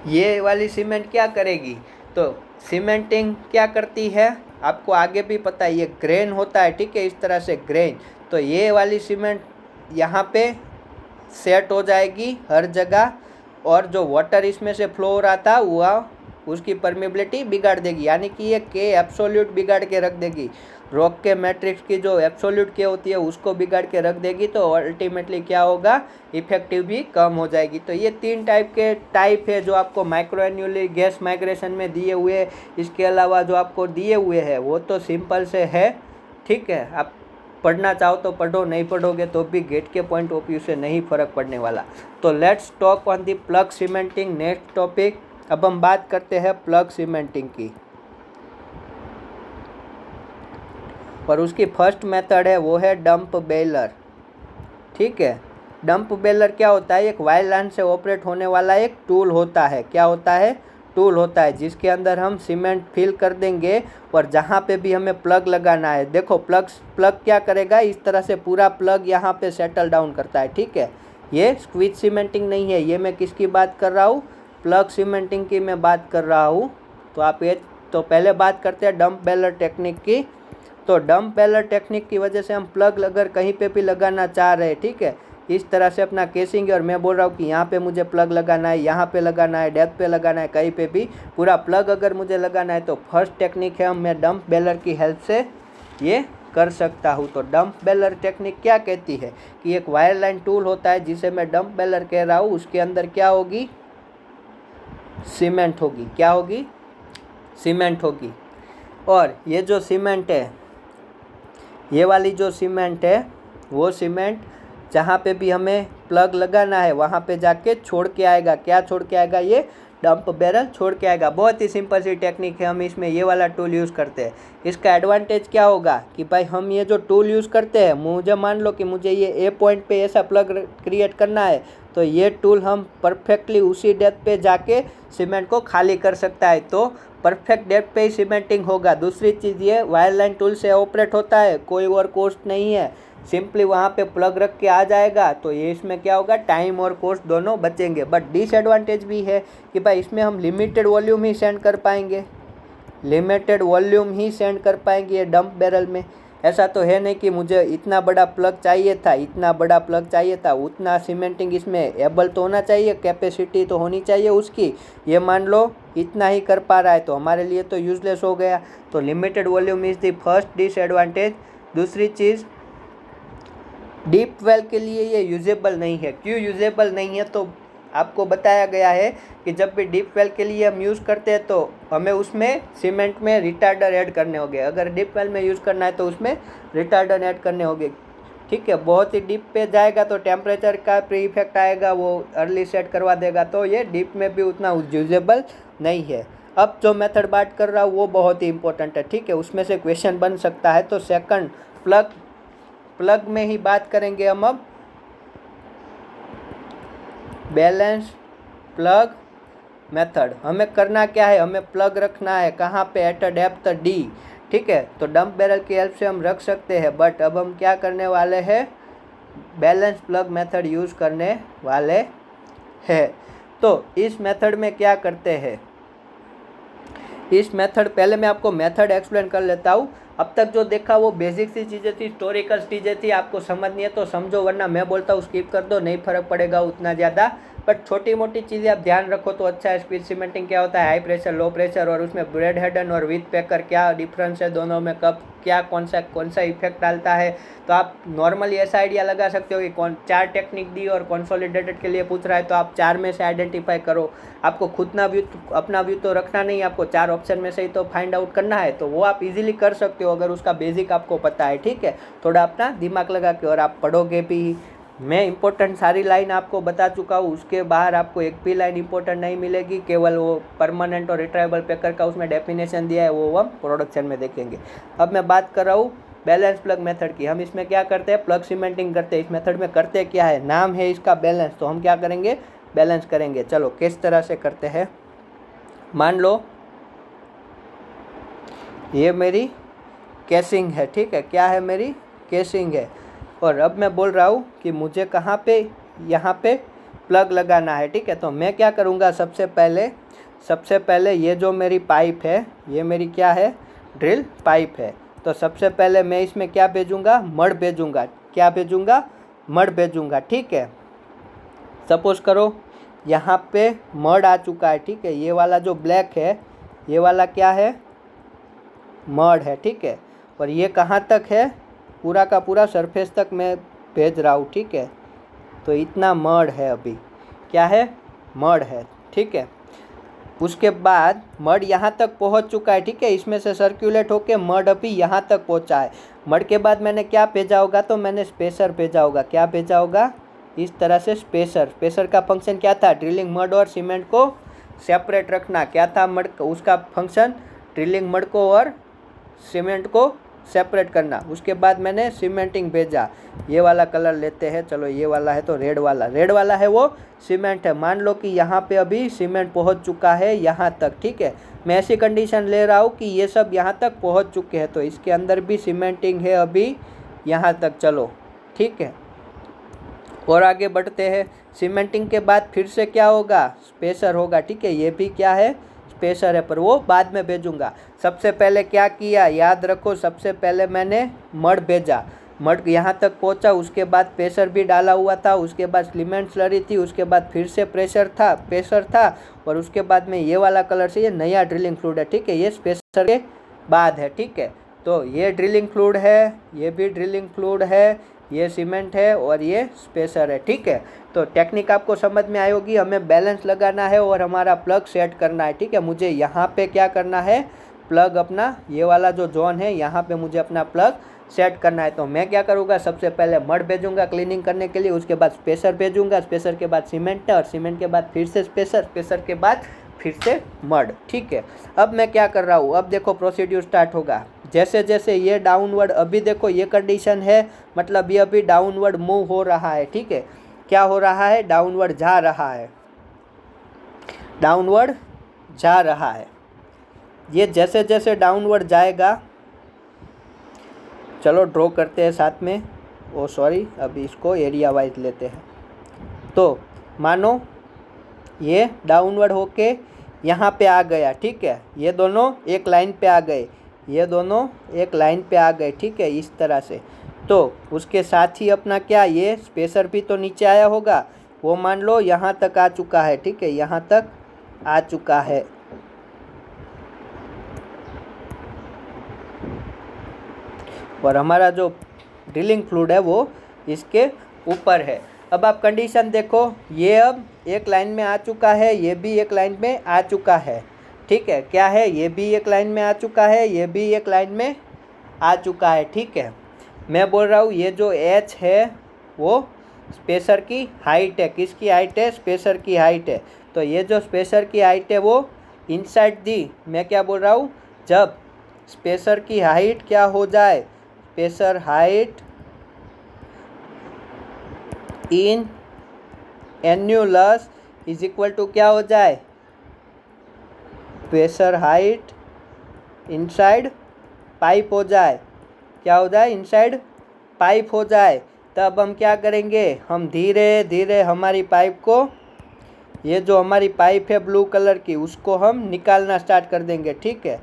ये वाली सीमेंट क्या करेगी, तो सीमेंटिंग क्या करती है आपको आगे भी पता है, ये ग्रेन होता है। ठीक है, इस तरह से ग्रेन। तो ये वाली सीमेंट यहाँ पे सेट हो जाएगी हर जगह, और जो वाटर इसमें से फ्लो हो रहा था वह उसकी परमेबिलिटी बिगाड़ देगी, यानी कि ये के एब्सोल्यूट बिगाड़ के रख देगी। रॉक के मैट्रिक्स की जो एब्सोल्यूट के होती है उसको बिगाड़ के रख देगी, तो अल्टीमेटली क्या होगा, इफेक्टिव भी कम हो जाएगी। तो ये 3 टाइप है जो आपको माइक्रोएन्युलर गैस माइग्रेशन में दिए हुए। इसके अलावा जो आपको दिए हुए हैं वो तो सिंपल से है, ठीक है। आप पढ़ना चाहो तो पढ़ो, नहीं पढ़ोगे तो भी गेट के पॉइंट ऑफ व्यू से नहीं फर्क पड़ने वाला। तो let's talk on the plug cementing, next topic. अब हम बात करते हैं प्लग सीमेंटिंग की, और उसकी फर्स्ट मेथड है वो है डंप बेलर, ठीक है। डंप बेलर क्या होता है, एक वायरलाइन से ऑपरेट होने वाला एक टूल होता है। क्या होता है, टूल होता है, जिसके अंदर हम सीमेंट फिल कर देंगे, और जहाँ पे भी हमें प्लग लगाना है, देखो प्लग क्या करेगा, इस तरह से पूरा प्लग यहाँ पे सेटल डाउन करता है, ठीक है। ये स्क्वीज सीमेंटिंग नहीं है, ये मैं किसकी बात कर रहा हूँ, प्लग सीमेंटिंग की मैं बात कर रहा हूँ। तो आप ये तो पहले बात करते हैं डंप बेलर टेक्निक की। तो डंप बेलर टेक्निक की वजह से हम प्लग अगर कहीं पे भी लगाना चाह रहे हैं, ठीक है, इस तरह से अपना केसिंग है, और मैं बोल रहा हूँ कि यहाँ पे मुझे प्लग लगाना है, यहाँ पे लगाना है, डेप्थ पे लगाना है, कहीं पे भी पूरा प्लग अगर मुझे लगाना है, तो फर्स्ट टेक्निक है मैं डंप बेलर की हेल्प से ये कर सकता हूँ। तो डंप बेलर टेक्निक क्या कहती है कि एक वायरलाइन टूल होता है जिसे मैं डंप बेलर कह रहा हूँ, उसके अंदर क्या होगी, सीमेंट होगी। क्या होगी, सीमेंट होगी। और ये जो सीमेंट है, ये वाली जो सीमेंट है, वो सीमेंट जहाँ पे भी हमें प्लग लगाना है वहाँ पे जाके छोड़ के आएगा। क्या छोड़ के आएगा, ये डंप बैरल छोड़ के आएगा। बहुत ही सिंपल सी टेक्निक है, हम इसमें ये वाला टूल यूज़ करते हैं। इसका एडवांटेज क्या होगा कि भाई हम ये जो टूल यूज़ करते हैं, मुझे मान लो कि मुझे ये ए पॉइंट पे ऐसा प्लग क्रिएट करना है, तो ये टूल हम परफेक्टली उसी डेप्थ पे जाके सीमेंट को खाली कर सकता है। तो परफेक्ट डेप्थ पे ही सीमेंटिंग होगा। दूसरी चीज़ ये वायरलाइन टूल से ऑपरेट होता है, कोई और कॉस्ट नहीं है, सिंपली वहाँ पे प्लग रख के आ जाएगा। तो ये इसमें क्या होगा, टाइम और कॉस्ट दोनों बचेंगे। बट डिसएडवांटेज भी है कि भाई इसमें हम लिमिटेड वॉल्यूम ही सेंड कर पाएंगे, लिमिटेड वॉल्यूम ही सेंड कर पाएंगे ये डंप बैरल में। ऐसा तो है नहीं कि मुझे इतना बड़ा प्लग चाहिए था, इतना बड़ा प्लग चाहिए था, उतना सीमेंटिंग इसमें एबल तो होना चाहिए, कैपेसिटी तो होनी चाहिए उसकी। ये मान लो इतना ही कर पा रहा है तो हमारे लिए तो यूजलेस हो गया। तो limited volume is the first disadvantage. दूसरी चीज़, डीप वेल के लिए ये यूजेबल नहीं है। क्यों यूजेबल नहीं है, तो आपको बताया गया है कि जब भी डीप वेल के लिए हम यूज़ करते हैं तो हमें उसमें सीमेंट में रिटार्डर ऐड करने होंगे। अगर डीप वेल में यूज़ करना है तो उसमें रिटार्डर ऐड करने होंगे, ठीक है। बहुत ही डीप पे जाएगा तो टेम्परेचर का प्री इफेक्ट आएगा, वो अर्ली सेट करवा देगा, तो ये डीप में भी उतना यूजेबल नहीं है। अब जो मेथड बात कर रहा हूँ वो बहुत ही इंपॉर्टेंट है, ठीक है, उसमें से क्वेश्चन बन सकता है। तो सेकंड प्लग में ही बात करेंगे हम अब। बैलेंस प्लग मेथड, हमें करना क्या है, हमें प्लग रखना है कहाँ पे, एट अ डेप्थ डी, ठीक है। तो डंप बैरल की हेल्प से हम रख सकते हैं, बट अब हम क्या करने वाले हैं, बैलेंस प्लग मेथड यूज़ करने वाले हैं। तो इस मेथड में क्या करते हैं, इस मेथड, पहले मैं आपको मेथड एक्सप्लेन कर लेता हूँ। अब तक जो देखा वो बेसिक सी चीज़ें थी, हिस्टोरिकल चीज़ें थी, आपको समझनी है तो समझो, वरना मैं बोलता हूँ स्किप कर दो, नहीं फ़र्क पड़ेगा उतना ज़्यादा। बट छोटी मोटी चीज़ें आप ध्यान रखो तो अच्छा है। स्पीड सीमेंटिंग क्या होता है, हाई प्रेशर, लो प्रेशर, और उसमें ब्रेड हेडन और विथ पैकर क्या डिफरेंस है दोनों में, कब क्या कौन सा इफेक्ट डालता है। तो आप नॉर्मली ऐसा आइडिया लगा सकते हो कि 4 टेक्निक दी और कंसोलिडेटेड के लिए पूछ रहा है तो आप 4 में से आइडेंटिफाई करो। आपको खुद अपना व्यू तो रखना नहीं, आपको 4 ऑप्शन में से ही तो फाइंड आउट करना है, तो वो आप इजीली कर सकते हो अगर उसका बेसिक आपको पता है, ठीक है। थोड़ा अपना दिमाग लगा के, और आप पढ़ोगे भी। मैं इंपॉर्टेंट सारी लाइन आपको बता चुका हूँ, उसके बाहर आपको एक भी लाइन इंपॉर्टेंट नहीं मिलेगी, केवल वो परमानेंट और रिट्राइबल पैकर का उसमें डेफिनेशन दिया है, वो हम प्रोडक्शन में देखेंगे। अब मैं बात कर रहा हूँ बैलेंस प्लग मेथड की। हम इसमें क्या करते हैं, प्लग सीमेंटिंग करते हैं। इस मेथड में करते क्या है, नाम है इसका बैलेंस, तो हम क्या करेंगे, बैलेंस करेंगे। चलो किस तरह से करते हैं, मान लो ये मेरी केसिंग है, ठीक है, क्या है, मेरी केसिंग है। और अब मैं बोल रहा हूँ कि मुझे कहाँ पे, यहाँ पे प्लग लगाना है, ठीक है। तो मैं क्या करूँगा, सबसे पहले ये जो मेरी पाइप है, ये मेरी क्या है, ड्रिल पाइप है। तो सबसे पहले मैं इसमें क्या भेजूँगा, मड भेजूँगा। क्या भेजूँगा, मड भेजूँगा, ठीक है। सपोज करो यहाँ पे मड आ चुका है, ठीक है। ये वाला जो ब्लैक है ये वाला क्या है, मड है, ठीक है। और ये कहाँ तक है, पूरा का पूरा सरफेस तक मैं भेज रहा हूँ, ठीक है। तो इतना मड है, अभी क्या है, मड है, ठीक है। उसके बाद मड यहाँ तक पहुँच चुका है, ठीक है। इसमें से सर्कुलेट होके मड अभी यहाँ तक पहुँचा है। मड के बाद मैंने क्या भेजा होगा, तो मैंने स्पेसर भेजा होगा। क्या भेजा होगा, इस तरह से स्पेसर। स्पेसर का फंक्शन क्या था, ड्रिलिंग मड और सीमेंट को सेपरेट रखना। क्या था मड, उसका फंक्शन ड्रिलिंग मड को और सीमेंट को सेपरेट करना। उसके बाद मैंने सीमेंटिंग भेजा। ये वाला कलर लेते हैं, चलो ये वाला है तो रेड वाला है वो सीमेंट है। मान लो कि यहाँ पे अभी सीमेंट पहुँच चुका है यहाँ तक, ठीक है। मैं ऐसी कंडीशन ले रहा हूँ कि ये सब यहाँ तक पहुँच चुके हैं, तो इसके अंदर भी सीमेंटिंग है अभी यहाँ तक, चलो ठीक है। और आगे बढ़ते हैं। सीमेंटिंग के बाद फिर से क्या होगा, स्पेसर होगा, ठीक है। ये भी क्या है, स्पेसर है, पर वो बाद में भेजूंगा। सबसे पहले क्या किया, याद रखो, सबसे पहले मैंने मड भेजा। मड यहाँ तक पहुँचा, उसके बाद प्रेशर भी डाला हुआ था, उसके बाद सीमेंट स्लरी थी, उसके बाद फिर से प्रेशर था, और उसके बाद में ये वाला कलर से ये नया ड्रिलिंग फ्लूइड है, ठीक है। ये प्रेशर के बाद है, ठीक है। तो ये ड्रिलिंग फ्लूइड है, ये भी ड्रिलिंग फ्लूइड है, ये सीमेंट है और ये स्पेसर है, ठीक है। तो टेक्निक आपको समझ में आई होगी। हमें बैलेंस लगाना है और हमारा प्लग सेट करना है, ठीक है। मुझे यहाँ पे क्या करना है, प्लग अपना ये वाला जो जोन है यहाँ पे मुझे अपना प्लग सेट करना है। तो मैं क्या करूँगा, सबसे पहले मड भेजूँगा क्लीनिंग करने के लिए, उसके बाद स्पेसर भेजूँगा, स्पेसर के बाद सीमेंट है, और सीमेंट के बाद फिर से स्पेसर, स्पेसर के बाद फिर से मड, ठीक है। अब मैं क्या कर रहा हूँ, अब देखो प्रोसीड्यूर स्टार्ट होगा। जैसे जैसे ये डाउनवर्ड, अभी देखो ये कंडीशन है, मतलब ये अभी डाउनवर्ड मूव हो रहा है, ठीक है। क्या हो रहा है, डाउनवर्ड जा रहा है, डाउनवर्ड जा रहा है। ये जैसे जैसे डाउनवर्ड जाएगा, चलो ड्रॉ करते हैं साथ में, ओ सॉरी अभी इसको एरिया वाइज लेते हैं। तो मानो ये डाउनवर्ड होके यहाँ पे आ गया, ठीक है। ये दोनों एक लाइन पे आ गए, ये दोनों एक लाइन पे आ गए, ठीक है, इस तरह से। तो उसके साथ ही अपना क्या, ये स्पेसर भी तो नीचे आया होगा, वो मान लो यहाँ तक आ चुका है, ठीक है, यहाँ तक आ चुका है। और हमारा जो ड्रिलिंग फ्लूइड है वो इसके ऊपर है। अब आप कंडीशन देखो, ये अब एक लाइन में आ चुका है, ये भी एक लाइन में आ चुका है, ठीक है। क्या है, ये भी एक लाइन में आ चुका है, ये भी एक लाइन में आ चुका है, ठीक है। मैं बोल रहा हूँ ये जो एच है वो स्पेसर की हाइट है। किसकी हाइट है, स्पेसर की हाइट है। तो ये जो स्पेसर की हाइट है वो इनसाइड दी, मैं क्या बोल रहा हूँ, जब स्पेसर की हाइट क्या हो जाए, spacer height in annulus is equal to क्या हो जाए, प्रेशर हाइट इनसाइड पाइप हो जाए। क्या हो जाए, इनसाइड पाइप हो जाए। तब हम क्या करेंगे, हम धीरे धीरे हमारी पाइप को, ये जो हमारी पाइप है ब्लू कलर की, उसको हम निकालना स्टार्ट कर देंगे, ठीक है।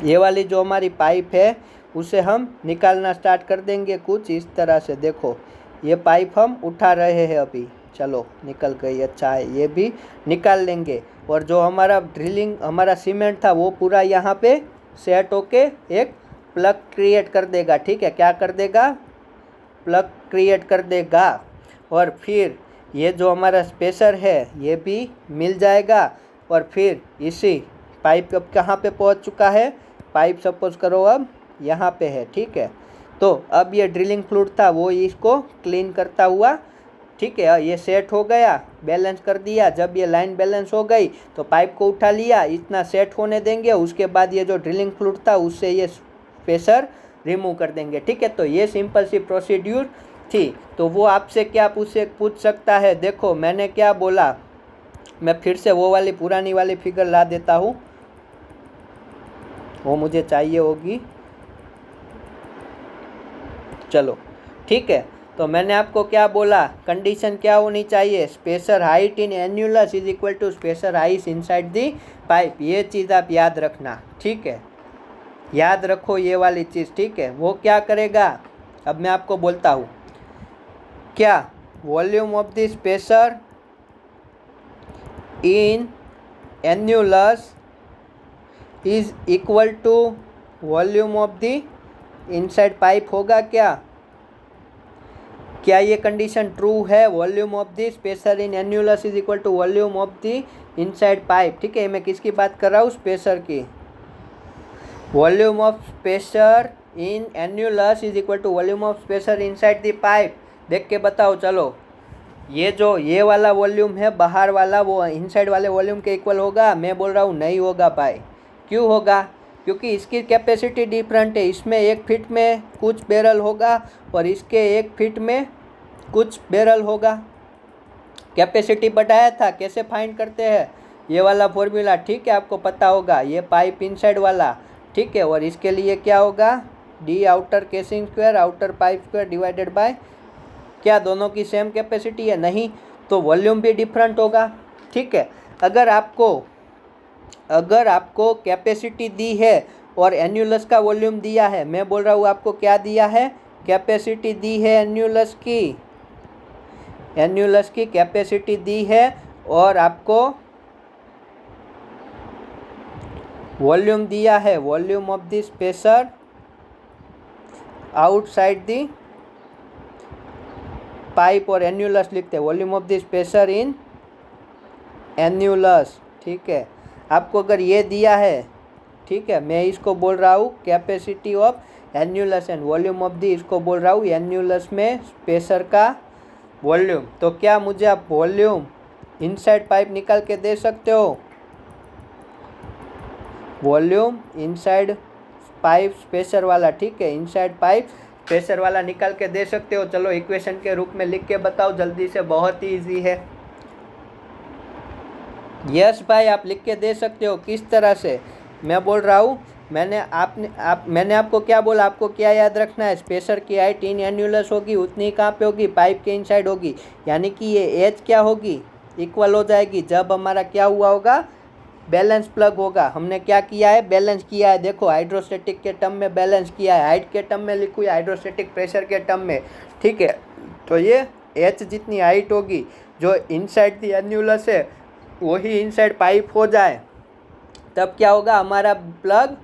ये वाली जो हमारी पाइप है उसे हम निकालना स्टार्ट कर देंगे कुछ इस तरह से। देखो ये पाइप हम उठा रहे हैं अभी, चलो निकल गई, अच्छा है, ये भी निकाल लेंगे। और जो हमारा ड्रिलिंग, हमारा सीमेंट था वो पूरा यहाँ पे सेट होके एक प्लग क्रिएट कर देगा, ठीक है। क्या कर देगा, प्लग क्रिएट कर देगा। और फिर ये जो हमारा स्पेसर है ये भी मिल जाएगा। और फिर इसी पाइप अब कहाँ पे पहुँच चुका है, पाइप सपोज करो अब यहाँ पे है, ठीक है। तो अब ये ड्रिलिंग फ्लूइड था वो इसको क्लीन करता हुआ, ठीक है, ये सेट हो गया, बैलेंस कर दिया। जब ये लाइन बैलेंस हो गई तो पाइप को उठा लिया, इतना सेट होने देंगे। उसके बाद ये जो ड्रिलिंग फ्लूइड था उससे ये स्पेसर रिमूव कर देंगे, ठीक है। तो ये सिंपल सी प्रोसीड्यूर थी। तो वो आपसे क्या पूछ सकता है, देखो मैंने क्या बोला, मैं फिर से वो वाली पुरानी वाली फिगर ला देता हूँ, वो मुझे चाहिए होगी, चलो ठीक है। तो मैंने आपको क्या बोला, कंडीशन क्या होनी चाहिए, spacer height in annulus is equal to spacer height inside the pipe. ये चीज़ आप याद रखना, ठीक है, याद रखो ये वाली चीज़, ठीक है। वो क्या करेगा, अब मैं आपको बोलता हूँ क्या, volume of the spacer in annulus is equal to volume of the inside pipe होगा क्या ये कंडीशन ट्रू है? Volume of the spacer in annulus is equal to volume of the inside pipe. ठीक है, मैं किसकी बात कर रहा हूँ? स्पेसर की। Volume of spacer in annulus is equal to volume of spacer inside the pipe. देख के बताओ चलो, ये वाला वॉल्यूम है बाहर वाला, वो इनसाइड वाले वॉल्यूम के इक्वल होगा? मैं बोल रहा हूँ नहीं होगा भाई। क्यों होगा? क्योंकि इसकी कैपेसिटी डिफरेंट है। इसमें 1 फीट में कुछ बैरल होगा और इसके 1 फीट में कुछ बैरल होगा। कैपेसिटी बढ़ाया था, कैसे फाइंड करते हैं? ये वाला फॉर्मूला, ठीक है, आपको पता होगा। ये पाइप इनसाइड वाला, ठीक है, और इसके लिए क्या होगा? D outer casing square outer pipe square divided by, क्या दोनों की सेम कैपेसिटी है? नहीं, तो वॉल्यूम भी डिफरेंट होगा। ठीक है, अगर आपको कैपेसिटी दी है और एन्यूलस का वॉल्यूम दिया है, मैं बोल रहा हूँ आपको क्या दिया है? कैपेसिटी दी है एन्यूलस की कैपेसिटी दी है और आपको वॉल्यूम दिया है, volume of the spacer outside the pipe, और एन्यूलस लिखते हैं volume of the spacer in annulus. ठीक है, आपको अगर ये दिया है, ठीक है, मैं इसको बोल रहा हूँ capacity of annulus and volume of the, इसको बोल रहा हूँ एन्यूलस में स्पेसर का वॉल्यूम। तो क्या मुझे आप वॉल्यूम इनसाइड पाइप निकाल के दे सकते हो? वॉल्यूम इनसाइड पाइप स्पेसर वाला, ठीक है, इनसाइड पाइप स्पेसर वाला निकाल के दे सकते हो। चलो इक्वेशन के रूप में लिख के बताओ जल्दी से, बहुत ही ईजी है। यस भाई, आप लिख के दे सकते हो। किस तरह से? मैं बोल रहा हूँ, मैंने आपको क्या बोला? आपको क्या याद रखना है? स्पेसर की हाइट इन एन्यूलस होगी, उतनी कहाँ पे होगी? पाइप के इनसाइड होगी। यानी कि ये एच क्या होगी? इक्वल हो जाएगी जब हमारा क्या हुआ होगा? बैलेंस प्लग होगा। हमने क्या किया है? बैलेंस किया है। देखो, हाइड्रोस्टेटिक के टर्म में बैलेंस किया है, हाइट के टर्म में लिखू है, हाइड्रोस्टेटिक प्रेशर के टर्म में। ठीक है, तो ये एच जितनी हाइट होगी जो इनसाइड दी एन्यूलस है वही इनसाइड पाइप हो जाए, तब क्या होगा? हमारा प्लग,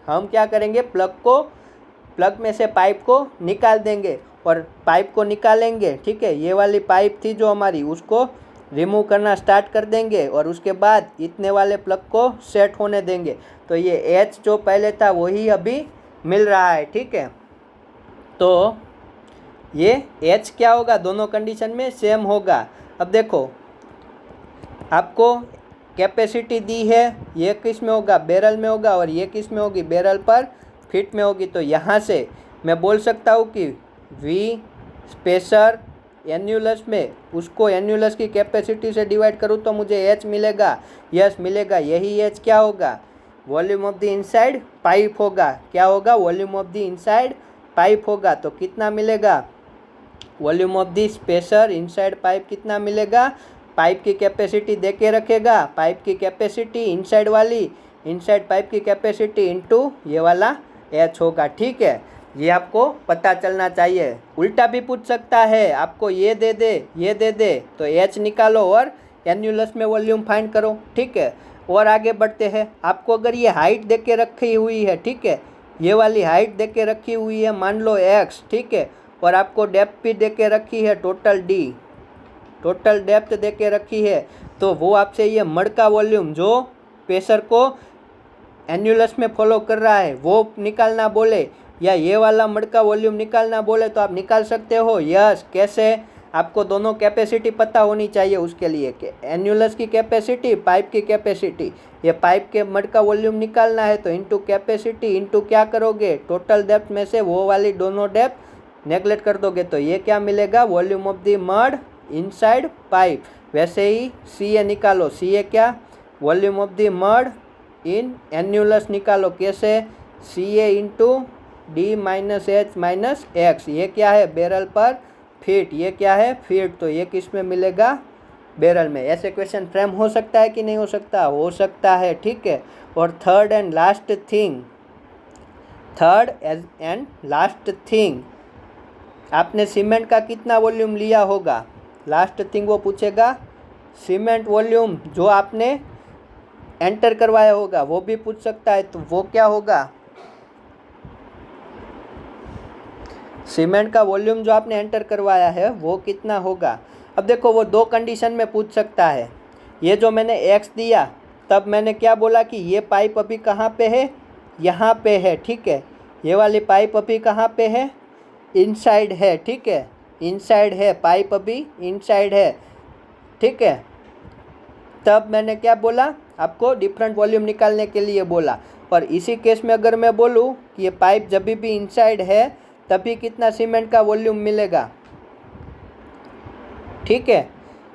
हम क्या करेंगे? प्लग में से पाइप को निकाल देंगे और पाइप को निकालेंगे। ठीक है, ये वाली पाइप थी जो हमारी, उसको रिमूव करना स्टार्ट कर देंगे और उसके बाद इतने वाले प्लग को सेट होने देंगे। तो ये एच जो पहले था वही अभी मिल रहा है। ठीक है, तो ये एच क्या होगा? दोनों कंडीशन में सेम होगा। अब देखो, आपको कैपेसिटी दी है, ये किस में होगा? बैरल में होगा, और ये किस में होगी? बैरल पर फीट में होगी। तो यहाँ से मैं बोल सकता हूँ कि वी स्पेसर एन्यूलस में, उसको एन्यूलस की कैपेसिटी से डिवाइड करूँ तो मुझे एच मिलेगा। यस मिलेगा, यही एच क्या होगा? Volume of the inside pipe होगा। क्या होगा? Volume of the inside pipe होगा। तो कितना मिलेगा? Volume of the spacer inside pipe कितना मिलेगा? पाइप की कैपेसिटी दे के रखेगा, पाइप की कैपेसिटी इनसाइड वाली, इनसाइड पाइप की कैपेसिटी इनटू ये वाला एच होगा। ठीक है, ये आपको पता चलना चाहिए। उल्टा भी पूछ सकता है, आपको ये दे दे तो एच निकालो और एन्यूलस में वॉल्यूम फाइंड करो। ठीक है, और आगे बढ़ते हैं। आपको अगर ये हाइट दे के रखी हुई है, ठीक है, ये वाली हाइट दे के रखी हुई है, मान लो एक्स, ठीक है, और आपको डेप्थ भी दे के रखी है, टोटल डी, टोटल डेप्थ दे के रखी है, तो वो आपसे ये मड का वॉल्यूम जो प्रेशर को एन्यूलस में फॉलो कर रहा है वो निकालना बोले, या ये वाला मड का वॉल्यूम निकालना बोले, तो आप निकाल सकते हो। यस, कैसे? आपको दोनों कैपेसिटी पता होनी चाहिए उसके लिए कि एन्यूलस की कैपेसिटी, पाइप की कैपेसिटी। ये पाइप के मड का वॉल्यूम निकालना है तो इनटू कैपेसिटी इनटू क्या करोगे? टोटल डेप्थ में से वो वाली दोनों डेप्थ नेगलेक्ट कर दोगे, तो ये क्या मिलेगा? Volume of the mud inside pipe. वैसे ही सी ए निकालो, सी ए क्या? Volume of the mud in annulus निकालो। कैसे? C A into D minus H minus X. ये क्या है? बैरल पर फीट। ये क्या है? फीट। तो ये किस में मिलेगा? बैरल में। ऐसे क्वेश्चन फ्रेम हो सकता है कि नहीं हो सकता? हो सकता है। ठीक है, और थर्ड एंड लास्ट थिंग, आपने सीमेंट का कितना वॉल्यूम लिया होगा? लास्ट थिंग वो पूछेगा सीमेंट वॉल्यूम जो आपने एंटर करवाया होगा वो भी पूछ सकता है। तो वो क्या होगा, सीमेंट का वॉल्यूम जो आपने एंटर करवाया है वो कितना होगा। अब देखो वो दो कंडीशन में पूछ सकता है। ये जो मैंने x दिया तब मैंने क्या बोला कि ये पाइप अभी कहाँ पे है, यहाँ पे है, ठीक है। ये वाली पाइप अभी कहाँ पे है, इनसाइड है, ठीक है, इनसाइड है, पाइप अभी इनसाइड है, ठीक है। तब मैंने क्या बोला, आपको डिफरेंट वॉल्यूम निकालने के लिए बोला। और इसी केस में अगर मैं बोलूँ कि ये पाइप जब भी इनसाइड है तभी कितना सीमेंट का वॉल्यूम मिलेगा, ठीक है।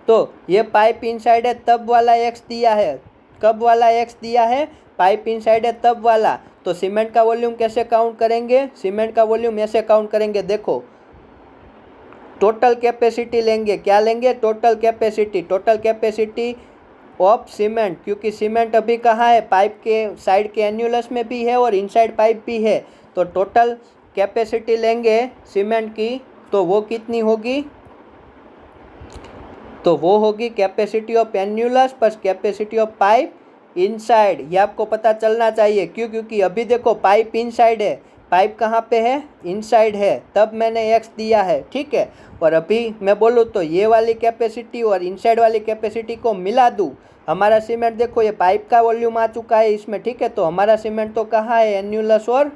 तो ये पाइप इनसाइड है तब वाला x दिया है, कब वाला x दिया है, पाइप इनसाइड है तब वाला। तो सीमेंट का वॉल्यूम कैसे काउंट करेंगे, सीमेंट का वॉल्यूम ऐसे काउंट करेंगे, देखो टोटल कैपेसिटी लेंगे, क्या लेंगे, total capacity, total capacity of cement, क्योंकि सीमेंट अभी कहाँ है, पाइप के साइड के एन्यूलस में भी है और इनसाइड पाइप भी है। तो टोटल कैपेसिटी लेंगे सीमेंट की, तो वो कितनी होगी, तो वो होगी capacity of annulus plus capacity of pipe inside. ये आपको पता चलना चाहिए, क्यों, क्योंकि अभी देखो पाइप इनसाइड है, पाइप कहाँ पे है, इनसाइड है, तब मैंने x दिया है, ठीक है। और अभी मैं बोलूँ तो ये वाली कैपेसिटी और इनसाइड वाली कैपेसिटी को मिला दूँ, हमारा सीमेंट देखो ये पाइप का वॉल्यूम आ चुका है इसमें, ठीक है। तो हमारा सीमेंट तो कहाँ है, एन्यूलस और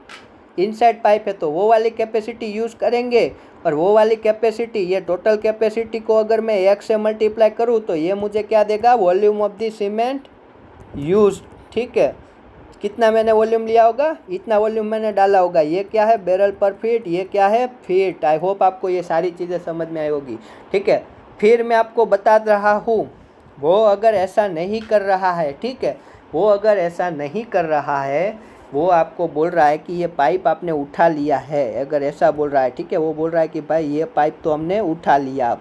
इनसाइड पाइप है, तो वो वाली कैपेसिटी यूज़ करेंगे। और वो वाली कैपेसिटी, ये टोटल कैपेसिटी को अगर मैं x से मल्टीप्लाई करूँ तो ये मुझे क्या देगा, volume of the cement use, ठीक है। कितना मैंने वॉल्यूम लिया होगा, इतना वॉल्यूम मैंने डाला होगा। ये क्या है, बैरल पर फीट, ये क्या है, फीट। आई होप आपको ये सारी चीज़ें समझ में आई होगी, ठीक है। फिर मैं आपको बता रहा हूँ, वो अगर ऐसा नहीं कर रहा है, ठीक है, वो अगर ऐसा नहीं कर रहा है, वो आपको बोल रहा है कि ये पाइप आपने उठा लिया है, अगर ऐसा बोल रहा है, ठीक है, वो बोल रहा है कि भाई ये पाइप तो हमने उठा लिया,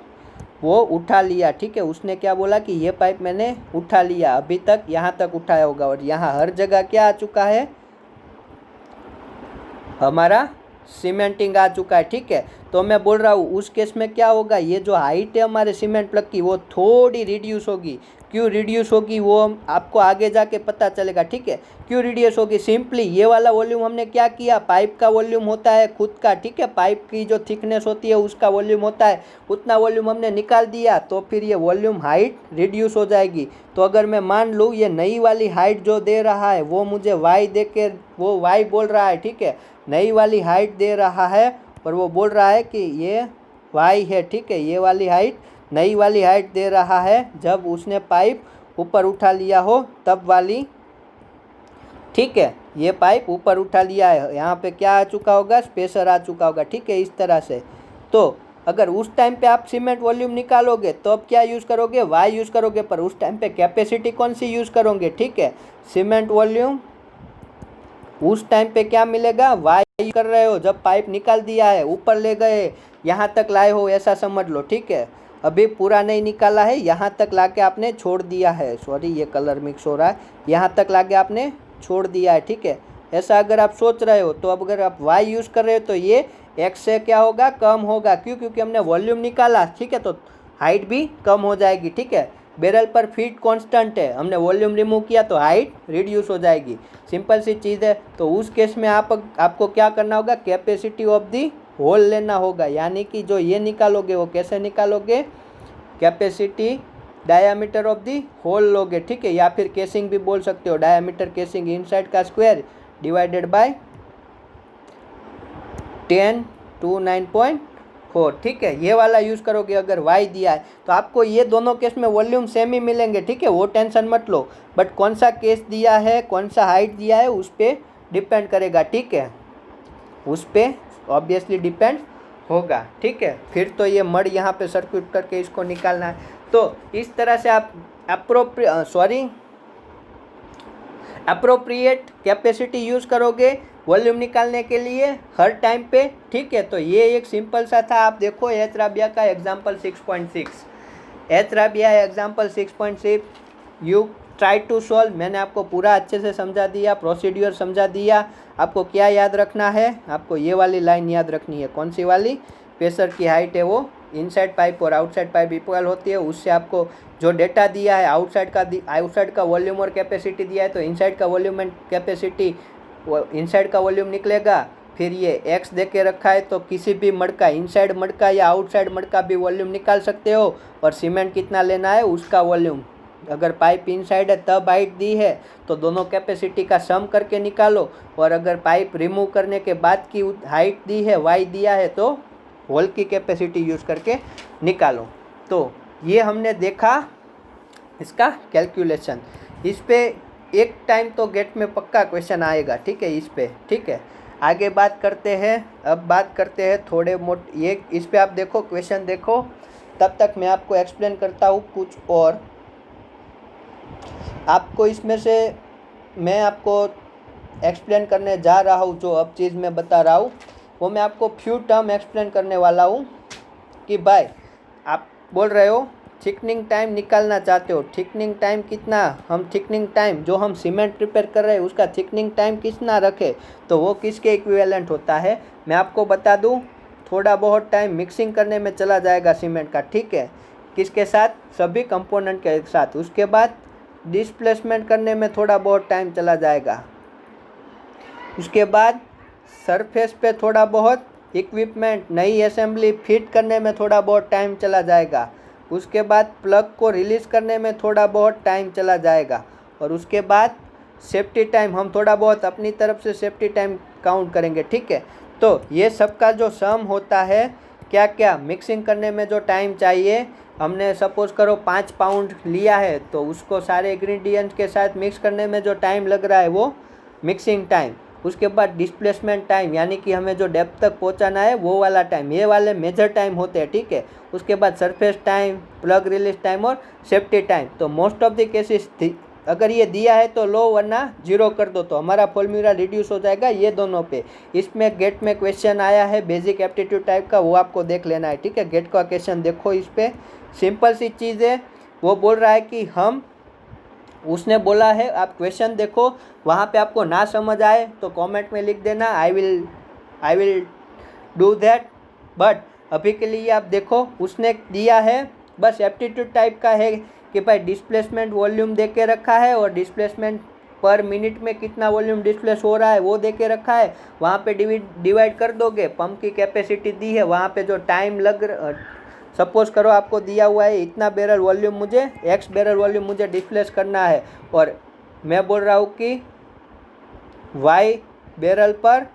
वो उठा लिया, ठीक है। उसने क्या बोला कि ये पाइप मैंने उठा लिया, अभी तक यहाँ तक उठाया होगा और यहाँ हर जगह क्या आ चुका है, हमारा सीमेंटिंग आ चुका है, ठीक है। तो मैं बोल रहा हूँ उस केस में क्या होगा, ये जो हाइट है हमारे सीमेंट प्लग की वो थोड़ी रिड्यूस होगी। क्यों रिड्यूस होगी वो आपको आगे जाके पता चलेगा, ठीक है। क्यों रिड्यूस होगी, सिंपली ये वाला वॉल्यूम हमने क्या किया, पाइप का वॉल्यूम होता है खुद का, ठीक है, पाइप की जो थिकनेस होती है उसका वॉल्यूम होता है, उतना वॉल्यूम हमने निकाल दिया, तो फिर ये वॉल्यूम हाइट रिड्यूस हो जाएगी। तो अगर मैं मान लूँ ये नई वाली हाइट जो दे रहा है वो मुझे वाई दे के, वो वाई बोल रहा है, ठीक है, नई वाली हाइट दे रहा है और वो बोल रहा है कि ये वाई है, ठीक है, ये वाली हाइट नई वाली हाइट दे रहा है जब उसने पाइप ऊपर उठा लिया हो तब वाली, ठीक है। ये पाइप ऊपर उठा लिया है, यहाँ पे क्या आ चुका होगा, स्पेसर आ चुका होगा, ठीक है, इस तरह से। तो अगर उस टाइम पे आप सीमेंट वॉल्यूम निकालोगे तो अब क्या यूज़ करोगे, वाई यूज़ करोगे, पर उस टाइम पे कैपेसिटी कौन सी यूज़ करोगे, ठीक है, सीमेंट वॉल्यूम। उस टाइम पे क्या मिलेगा, वाई कर रहे हो, जब पाइप निकाल दिया है, ऊपर ले गए, यहाँ तक लाए हो, ऐसा समझ लो, ठीक है। अभी पूरा नहीं निकाला है, यहाँ तक लाके आपने छोड़ दिया है, सॉरी ये कलर मिक्स हो रहा है, यहाँ तक लाके आपने छोड़ दिया है, ठीक है। ऐसा अगर आप सोच रहे हो तो अब अगर आप वाई यूज़ कर रहे हो तो ये x से क्या होगा, कम होगा, क्यों, क्योंकि हमने वॉल्यूम निकाला, ठीक है, तो हाइट भी कम हो जाएगी, ठीक है। बैरल पर फीट कांस्टेंट है, हमने वॉल्यूम रिमूव किया तो हाइट रिड्यूस हो जाएगी, सिंपल सी चीज़ है। तो उस केस में आपको क्या करना होगा, कैपेसिटी ऑफ दी होल लेना होगा, यानी कि जो ये निकालोगे वो कैसे निकालोगे, capacity diameter of the hole लोगे, ठीक है, या फिर केसिंग भी बोल सकते हो, डायामीटर केसिंग इनसाइड का स्क्वायर डिवाइडेड बाय 10 to 9.4, ठीक है, ये वाला यूज़ करोगे अगर वाई दिया है तो आपको ये दोनों केस में वॉल्यूम सेम ही मिलेंगे, ठीक है, वो टेंशन मत लो। बट कौन सा केस दिया है, कौन सा हाइट दिया है, उस पर डिपेंड करेगा, ठीक है, उस पर ऑब्वियसली डिपेंड होगा, ठीक है। फिर तो ये मड यहाँ पे सर्किट करके इसको निकालना है। तो इस तरह से आप अप्रोप्रिएट कैपेसिटी यूज़ करोगे वॉल्यूम निकालने के लिए हर टाइम पे, ठीक है। तो ये एक सिंपल सा था, आप देखो एच राबिया का example 6.6, H Rabia example 6.6, you try to solve. मैंने आपको पूरा अच्छे से समझा दिया, प्रोसीड्यूर समझा दिया। आपको क्या याद रखना है, आपको ये वाली लाइन याद रखनी है, कौन सी वाली, प्रेशर की हाइट है वो इनसाइड पाइप और आउटसाइड पाइप इक्वल होती है, उससे आपको जो डेटा दिया है आउटसाइड का वॉल्यूम और कैपेसिटी दिया है, तो इनसाइड का वॉल्यूम एंड कैपेसिटी इनसाइड का वॉल्यूम निकलेगा। फिर ये एक्स दे के रखा है, तो किसी भी मडका, इनसाइड मडका या आउटसाइड मडका भी वॉल्यूम निकाल सकते हो। और सीमेंट कितना लेना है उसका वॉल्यूम, अगर पाइप इनसाइड है तब हाइट दी है तो दोनों कैपेसिटी का सम करके निकालो, और अगर पाइप रिमूव करने के बाद की हाइट दी है वाई दिया है तो होल की कैपेसिटी यूज़ करके निकालो। तो ये हमने देखा इसका कैलकुलेशन। इस पे एक टाइम तो गेट में पक्का क्वेश्चन आएगा, ठीक है, इस पे, ठीक है। आगे बात करते हैं, अब बात करते हैं थोड़े मोटे, ये इस पे आप देखो क्वेश्चन देखो, तब तक मैं आपको एक्सप्लेन करता हूँ कुछ और। आपको इसमें से मैं आपको एक्सप्लेन करने जा रहा हूँ, जो अब चीज़ मैं बता रहा हूँ वो मैं आपको फ्यू टर्म एक्सप्लेन करने वाला हूँ। कि भाई आप बोल रहे हो थिकनिंग टाइम निकालना चाहते हो, थिकनिंग टाइम कितना, हम थिकनिंग टाइम जो हम सीमेंट प्रिपेयर कर रहे हैं उसका थिकनिंग टाइम कितना रखें, तो वो किसके इक्विवेलेंट होता है। मैं आपको बता दूं, थोड़ा बहुत टाइम मिक्सिंग करने में चला जाएगा सीमेंट का, ठीक है, किसके साथ, सभी कंपोनेंट के साथ। उसके बाद डिस्प्लेसमेंट करने में थोड़ा बहुत टाइम चला जाएगा। उसके बाद सरफेस पे थोड़ा बहुत इक्विपमेंट, नई असेंबली फिट करने में थोड़ा बहुत टाइम चला जाएगा। उसके बाद प्लग को रिलीज़ करने में थोड़ा बहुत टाइम चला जाएगा। और उसके बाद सेफ्टी टाइम, हम थोड़ा बहुत अपनी तरफ से सेफ्टी टाइम काउंट करेंगे, ठीक है। तो ये सब का जो सम होता है, क्या क्या मिक्सिंग करने में जो टाइम चाहिए, हमने सपोज करो 5 पाउंड लिया है, तो उसको सारे इंग्रेडिएंट्स के साथ मिक्स करने में जो टाइम लग रहा है वो मिक्सिंग टाइम। उसके बाद डिस्प्लेसमेंट टाइम, यानी कि हमें जो डेप्थ तक पहुंचाना है वो वाला टाइम, ये वाले मेजर टाइम होते हैं, ठीक है। उसके बाद surface time, plug release time और सेफ्टी टाइम। तो मोस्ट ऑफ द केसेस अगर ये दिया है तो लो, वरना 0 कर दो, तो हमारा फॉर्मूला रिड्यूस हो जाएगा ये दोनों पे। इसमें गेट में क्वेश्चन आया है बेसिक एप्टीट्यूड टाइप का, वो आपको देख लेना है, ठीक है। गेट का क्वेश्चन देखो, इस पर सिंपल सी चीज़ है। वो बोल रहा है कि हम, उसने बोला है, आप क्वेश्चन देखो, वहाँ पे आपको ना समझ आए तो कमेंट में लिख देना, I will do that. But अभी के लिए आप देखो, उसने दिया है बस एप्टीट्यूड टाइप का है कि भाई डिस्प्लेसमेंट वॉल्यूम दे के रखा है, और डिस्प्लेसमेंट पर मिनट में कितना वॉल्यूम डिस्प्लेस हो रहा है वो दे के रखा है। वहाँ पे डिवाइड कर दोगे, पंप की कैपेसिटी दी है, वहाँ पे जो टाइम सपोज करो आपको दिया हुआ है इतना बैरल वॉल्यूम, मुझे एक्स बैरल वॉल्यूम मुझे डिस्प्लेस करना है, और मैं बोल रहा हूँ कि वाई बैरल पर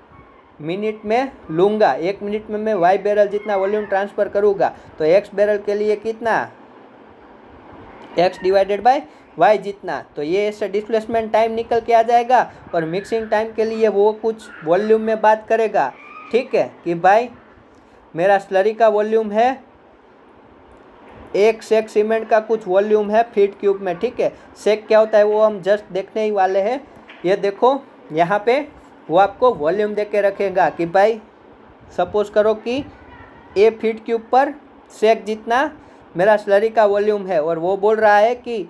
मिनट में लूँगा, 1 मिनट में मैं वाई बैरल जितना वॉल्यूम ट्रांसफ़र करूँगा, तो एक्स बैरल के लिए कितना, एक्स डिवाइडेड बाय वाई जितना। तो ये ऐसे डिस्प्लेसमेंट टाइम निकल के आ जाएगा। और मिक्सिंग टाइम के लिए वो कुछ वॉल्यूम में बात करेगा, ठीक है, कि भाई मेरा स्लरी का वॉल्यूम है, एक सेक सीमेंट का कुछ वॉल्यूम है फीट क्यूब में, ठीक है। सेक क्या होता है वो हम जस्ट देखने ही वाले हैं। ये देखो यहाँ पे वो आपको वॉल्यूम दे के रखेगा कि भाई सपोज करो कि ए फीट क्यूब पर सेक जितना मेरा स्लरी का वॉल्यूम है, और वो बोल रहा है कि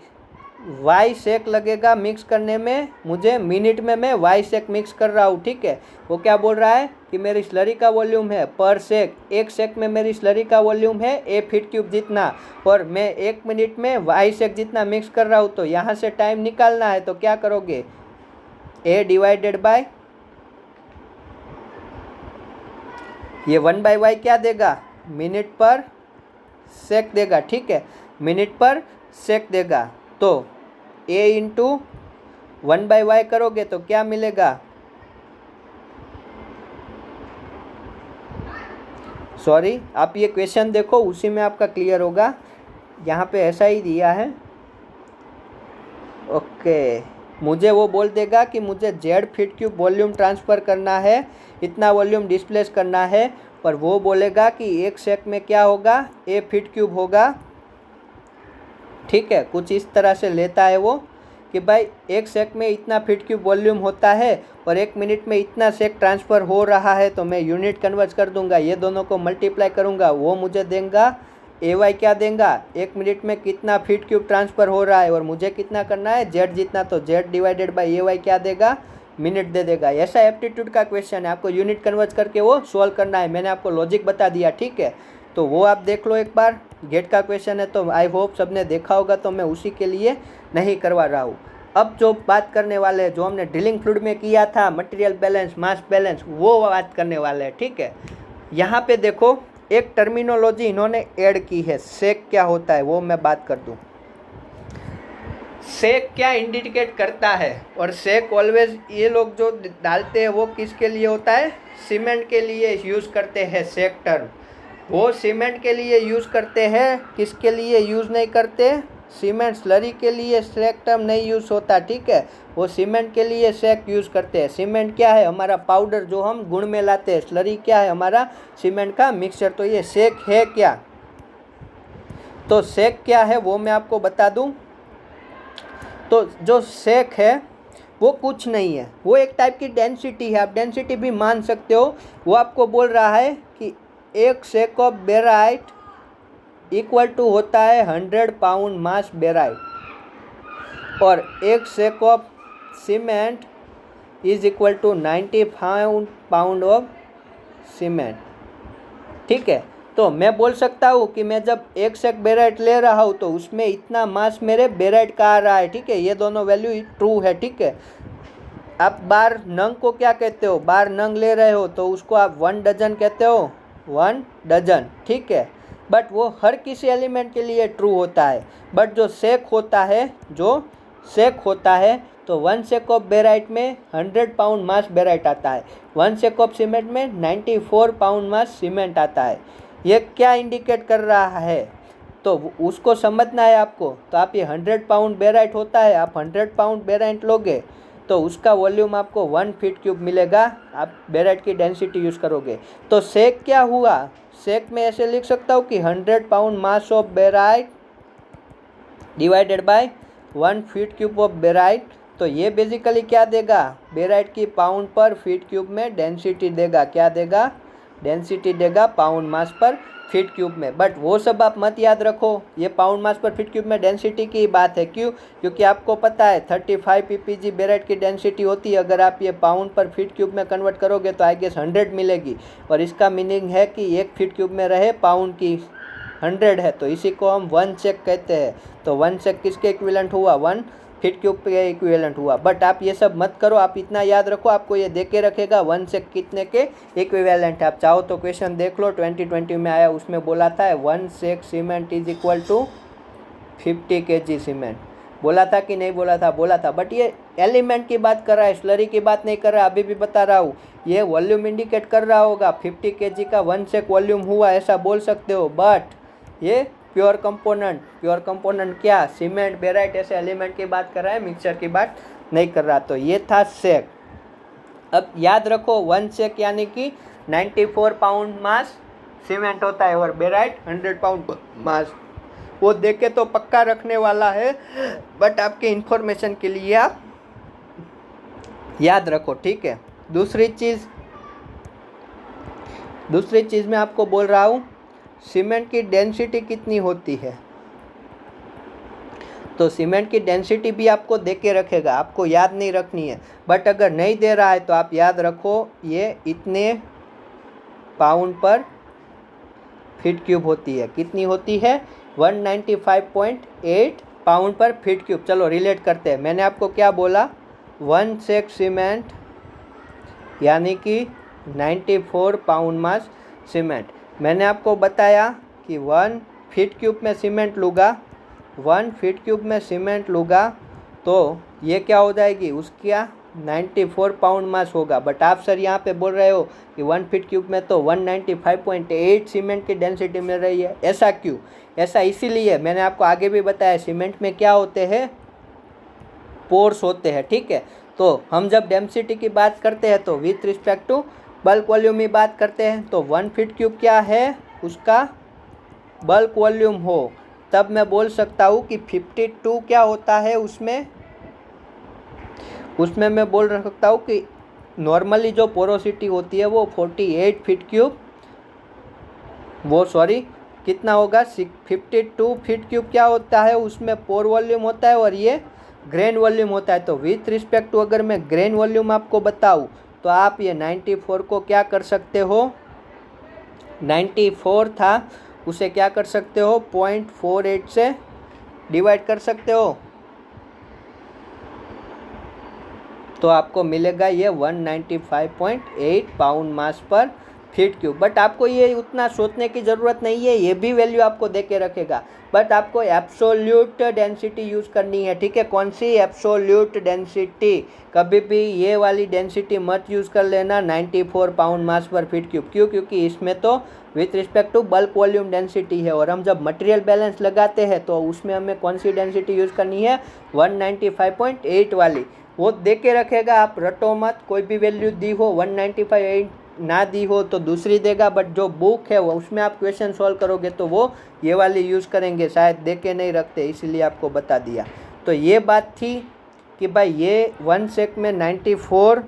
वाई सेक लगेगा मिक्स करने में, मुझे मिनट में मैं वाई सेक मिक्स कर रहा हूँ, ठीक है। वो क्या बोल रहा है कि मेरी स्लरी का वॉल्यूम है पर सेक, 1 सेक में मेरी स्लरी का वॉल्यूम है ए फीट क्यूब जितना, और मैं 1 मिनट में वाई सेक जितना मिक्स कर रहा हूँ। तो यहाँ से टाइम निकालना है, तो क्या करोगे, ए डिवाइडेड बाय ये 1/y क्या देगा, मिनट पर सेक देगा, ठीक है, मिनट पर सेक देगा। तो a इंटू 1/y करोगे तो क्या मिलेगा, सॉरी आप ये क्वेश्चन देखो, उसी में आपका क्लियर होगा, यहाँ पे ऐसा ही दिया है। ओके, मुझे वो बोल देगा कि मुझे Z feet cube volume transfer करना है, इतना वॉल्यूम डिस्प्लेस करना है, पर वो बोलेगा कि 1 सेक में क्या होगा, ए फीट क्यूब होगा, ठीक है। कुछ इस तरह से लेता है वो कि भाई 1 सेक में इतना फीट क्यूब वॉल्यूम होता है और 1 मिनट में इतना सेक ट्रांसफ़र हो रहा है, तो मैं यूनिट कन्वर्ट कर दूंगा, ये दोनों को मल्टीप्लाई करूंगा, वो मुझे देगा ए वाई क्या देगा, 1 मिनट में कितना फीट क्यूब ट्रांसफ़र हो रहा है और मुझे कितना करना है, जेड जितना, तो Z divided by A Y क्या देगा, मिनट दे देगा। ऐसा एप्टीट्यूड का क्वेश्चन है, आपको यूनिट कन्वर्ट करके वो सॉल्व करना है। मैंने आपको लॉजिक बता दिया, ठीक है। तो वो आप देख लो एक बार, गेट का क्वेश्चन है तो आई होप सबने देखा होगा, तो मैं उसी के लिए नहीं करवा रहा हूँ। अब जो बात करने वाले हैं, जो हमने ड्रिलिंग फ्लूइड में किया था, मटेरियल बैलेंस, मास बैलेंस, वो बात करने वाले हैं, ठीक है। यहाँ पे देखो एक टर्मिनोलॉजी इन्होंने ऐड की है, सेक क्या होता है वो मैं बात कर दूँ। सेक क्या इंडिकेट करता है, और सेक ऑलवेज ये लोग जो डालते हैं वो किसके लिए होता है, सीमेंट के लिए यूज़ करते हैं सेक टर्म। वो सीमेंट के लिए यूज़ करते हैं, किसके लिए यूज़ नहीं करते, सीमेंट स्लरी के लिए सेक टर्म नहीं यूज़ होता, ठीक है। वो सीमेंट के लिए सेक यूज़ करते हैं। सीमेंट क्या है, हमारा पाउडर जो हम गुण में लाते हैं। स्लरी क्या है, हमारा सीमेंट का मिक्सचर। तो ये सेक है क्या, तो सेक क्या है वो मैं आपको बता दूं। तो जो सेक है वो कुछ नहीं है, वो एक टाइप की डेंसिटी है, आप डेंसिटी भी मान सकते हो। वो आपको बोल रहा है कि एक sack of barite equal to होता है 100 पाउंड मास बेराइट, और एक sack of cement is equal to 90 pound of cement, ठीक है। तो मैं बोल सकता हूँ कि मैं जब एक सेक बेराइट ले रहा हूँ तो उसमें इतना मास मेरे बेराइट का आ रहा है, ठीक है। ये दोनों वैल्यू ट्रू है, ठीक है। आप बार नंग को क्या कहते हो, बार नंग ले रहे हो तो उसको आप 1 डजन कहते हो, 1 डजन, ठीक है। बट वो हर किसी एलिमेंट के लिए ट्रू होता है। बट जो सेक होता है, जो सेक होता है, तो 1 सेक ऑफ बेराइट में 100 पाउंड मास बेराइट आता है, 1 सेक ऑफ सीमेंट में 94 पाउंड मास सीमेंट आता है। ये क्या इंडिकेट कर रहा है, तो उसको समझना है आपको। तो आप ये 100 पाउंड बेराइट होता है, आप 100 पाउंड बेराइट लोगे तो उसका वॉल्यूम आपको 1 फीट क्यूब मिलेगा। आप बेराइट की डेंसिटी यूज़ करोगे तो सेक क्या हुआ, सेक में ऐसे लिख सकता हूँ कि 100 pound mass of barite divided by 1 feet cube of barite. तो ये बेसिकली क्या देगा, बेराइट की पाउंड पर फीट क्यूब में डेंसिटी देगा। क्या देगा, डेंसिटी देगा पाउंड मास पर फीट क्यूब में। बट वो सब आप मत याद रखो, ये पाउंड मास पर फीट क्यूब में डेंसिटी की बात है। क्यों, क्योंकि आपको पता है 35 ppg बेराइट की डेंसिटी होती है। अगर आप ये पाउंड पर फीट क्यूब में कन्वर्ट करोगे तो आई गेस 100 मिलेगी, और इसका मीनिंग है कि 1 फीट क्यूब में रहे पाउंड की 100 है, तो इसी को हम 1 सेक कहते हैं। तो 1 सेक किसके इक्विवेलेंट हुआ, 1 फीट क्यूब के इक्विवेलेंट हुआ। बट आप ये सब मत करो, आप इतना याद रखो, आपको ये दे के रखेगा 1 सेक कितने के इक्विवेलेंट है। आप चाहो तो क्वेश्चन देख लो, 2020 में आया, उसमें बोला था 1 sack cement is equal to 50 kg cement. बोला था कि नहीं बोला था, बोला था। बट ये एलिमेंट की बात कर रहा है, स्लरी की बात नहीं कर रहा। अभी भी बता रहा हूँ, ये वॉल्यूम इंडिकेट कर रहा होगा, 50 kg का 1 सेक वॉल्यूम हुआ, ऐसा बोल सकते हो। बट ये प्योर कंपोनेंट क्या, सीमेंट, बेराइट, ऐसे एलिमेंट की बात कर रहा है, मिक्सचर की बात नहीं कर रहा। तो ये था सेक। अब याद रखो 1 सेक यानी कि 94 पाउंड मास सीमेंट होता है, और बेराइट 100 पाउंड मास। वो देखे तो पक्का रखने वाला है, बट आपके इंफॉर्मेशन के लिए आप याद रखो, ठीक है। दूसरी चीज़ मैं आपको बोल रहा हूँ, सीमेंट की डेंसिटी कितनी होती है। तो सीमेंट की डेंसिटी भी आपको दे के रखेगा, आपको याद नहीं रखनी है। बट अगर नहीं दे रहा है तो आप याद रखो, ये इतने पाउंड पर फीट क्यूब होती है। कितनी होती है, 195.8 पाउंड पर फीट क्यूब। चलो रिलेट करते हैं। मैंने आपको क्या बोला, 1 सेक सीमेंट यानी कि 94 पाउंड मास सीमेंट। मैंने आपको बताया कि 1 फीट क्यूब में सीमेंट लूँगा, 1 फीट क्यूब में सीमेंट लूँगा तो ये क्या हो जाएगी, उसका 94 पाउंड मास होगा। बट आप सर यहाँ पे बोल रहे हो कि 1 फीट क्यूब में तो 195.8 सीमेंट की डेंसिटी मिल रही है। ऐसा क्यों, ऐसा इसीलिए, मैंने आपको आगे भी बताया, सीमेंट में क्या होते हैं, पोर्स होते हैं, ठीक है। तो हम जब डेंसिटी की बात करते हैं तो with respect to bulk volume की बात करते हैं। तो 1 फीट क्यूब क्या है, उसका बल्क वॉल्यूम हो, तब मैं बोल सकता हूँ कि 52 क्या होता है, उसमें मैं बोल सकता हूँ कि नॉर्मली जो पोरोसिटी होती है वो 48 फीट क्यूब, वो सॉरी कितना होगा, 52 फीट क्यूब क्या होता है, उसमें पोर वॉल्यूम होता है और ये ग्रेन वॉल्यूम होता है। तो विथ रिस्पेक्ट टू अगर मैं ग्रेन वॉल्यूम आपको बताऊँ तो आप ये 94 को क्या कर सकते हो, 94 था, उसे क्या कर सकते हो, 0.48 से डिवाइड कर सकते हो, तो आपको मिलेगा ये 195.8 पाउंड मास पर फीट क्यूब। बट आपको ये उतना सोचने की ज़रूरत नहीं है, ये भी वैल्यू आपको दे के रखेगा, बट आपको एब्सोल्यूट डेंसिटी यूज़ करनी है, ठीक है। कौन सी, एब्सोल्यूट डेंसिटी। कभी भी ये वाली डेंसिटी मत यूज़ कर लेना 94 पाउंड मास पर फीट क्यूब। क्यों? क्योंकि इसमें तो with respect to bulk volume density है, और हम जब मटेरियल बैलेंस लगाते हैं तो उसमें हमें कौन सी डेंसिटी यूज़ करनी है, 195.8 वाली। वो दे के रखेगा, आप रटो मत, कोई भी वैल्यू दी हो, 195 ना दी हो तो दूसरी देगा, बट जो बुक है वो उसमें आप क्वेश्चन सॉल्व करोगे तो वो ये वाली यूज़ करेंगे, शायद दे के नहीं रखते, इसीलिए आपको बता दिया। तो ये बात थी कि भाई ये 1 सेक में 94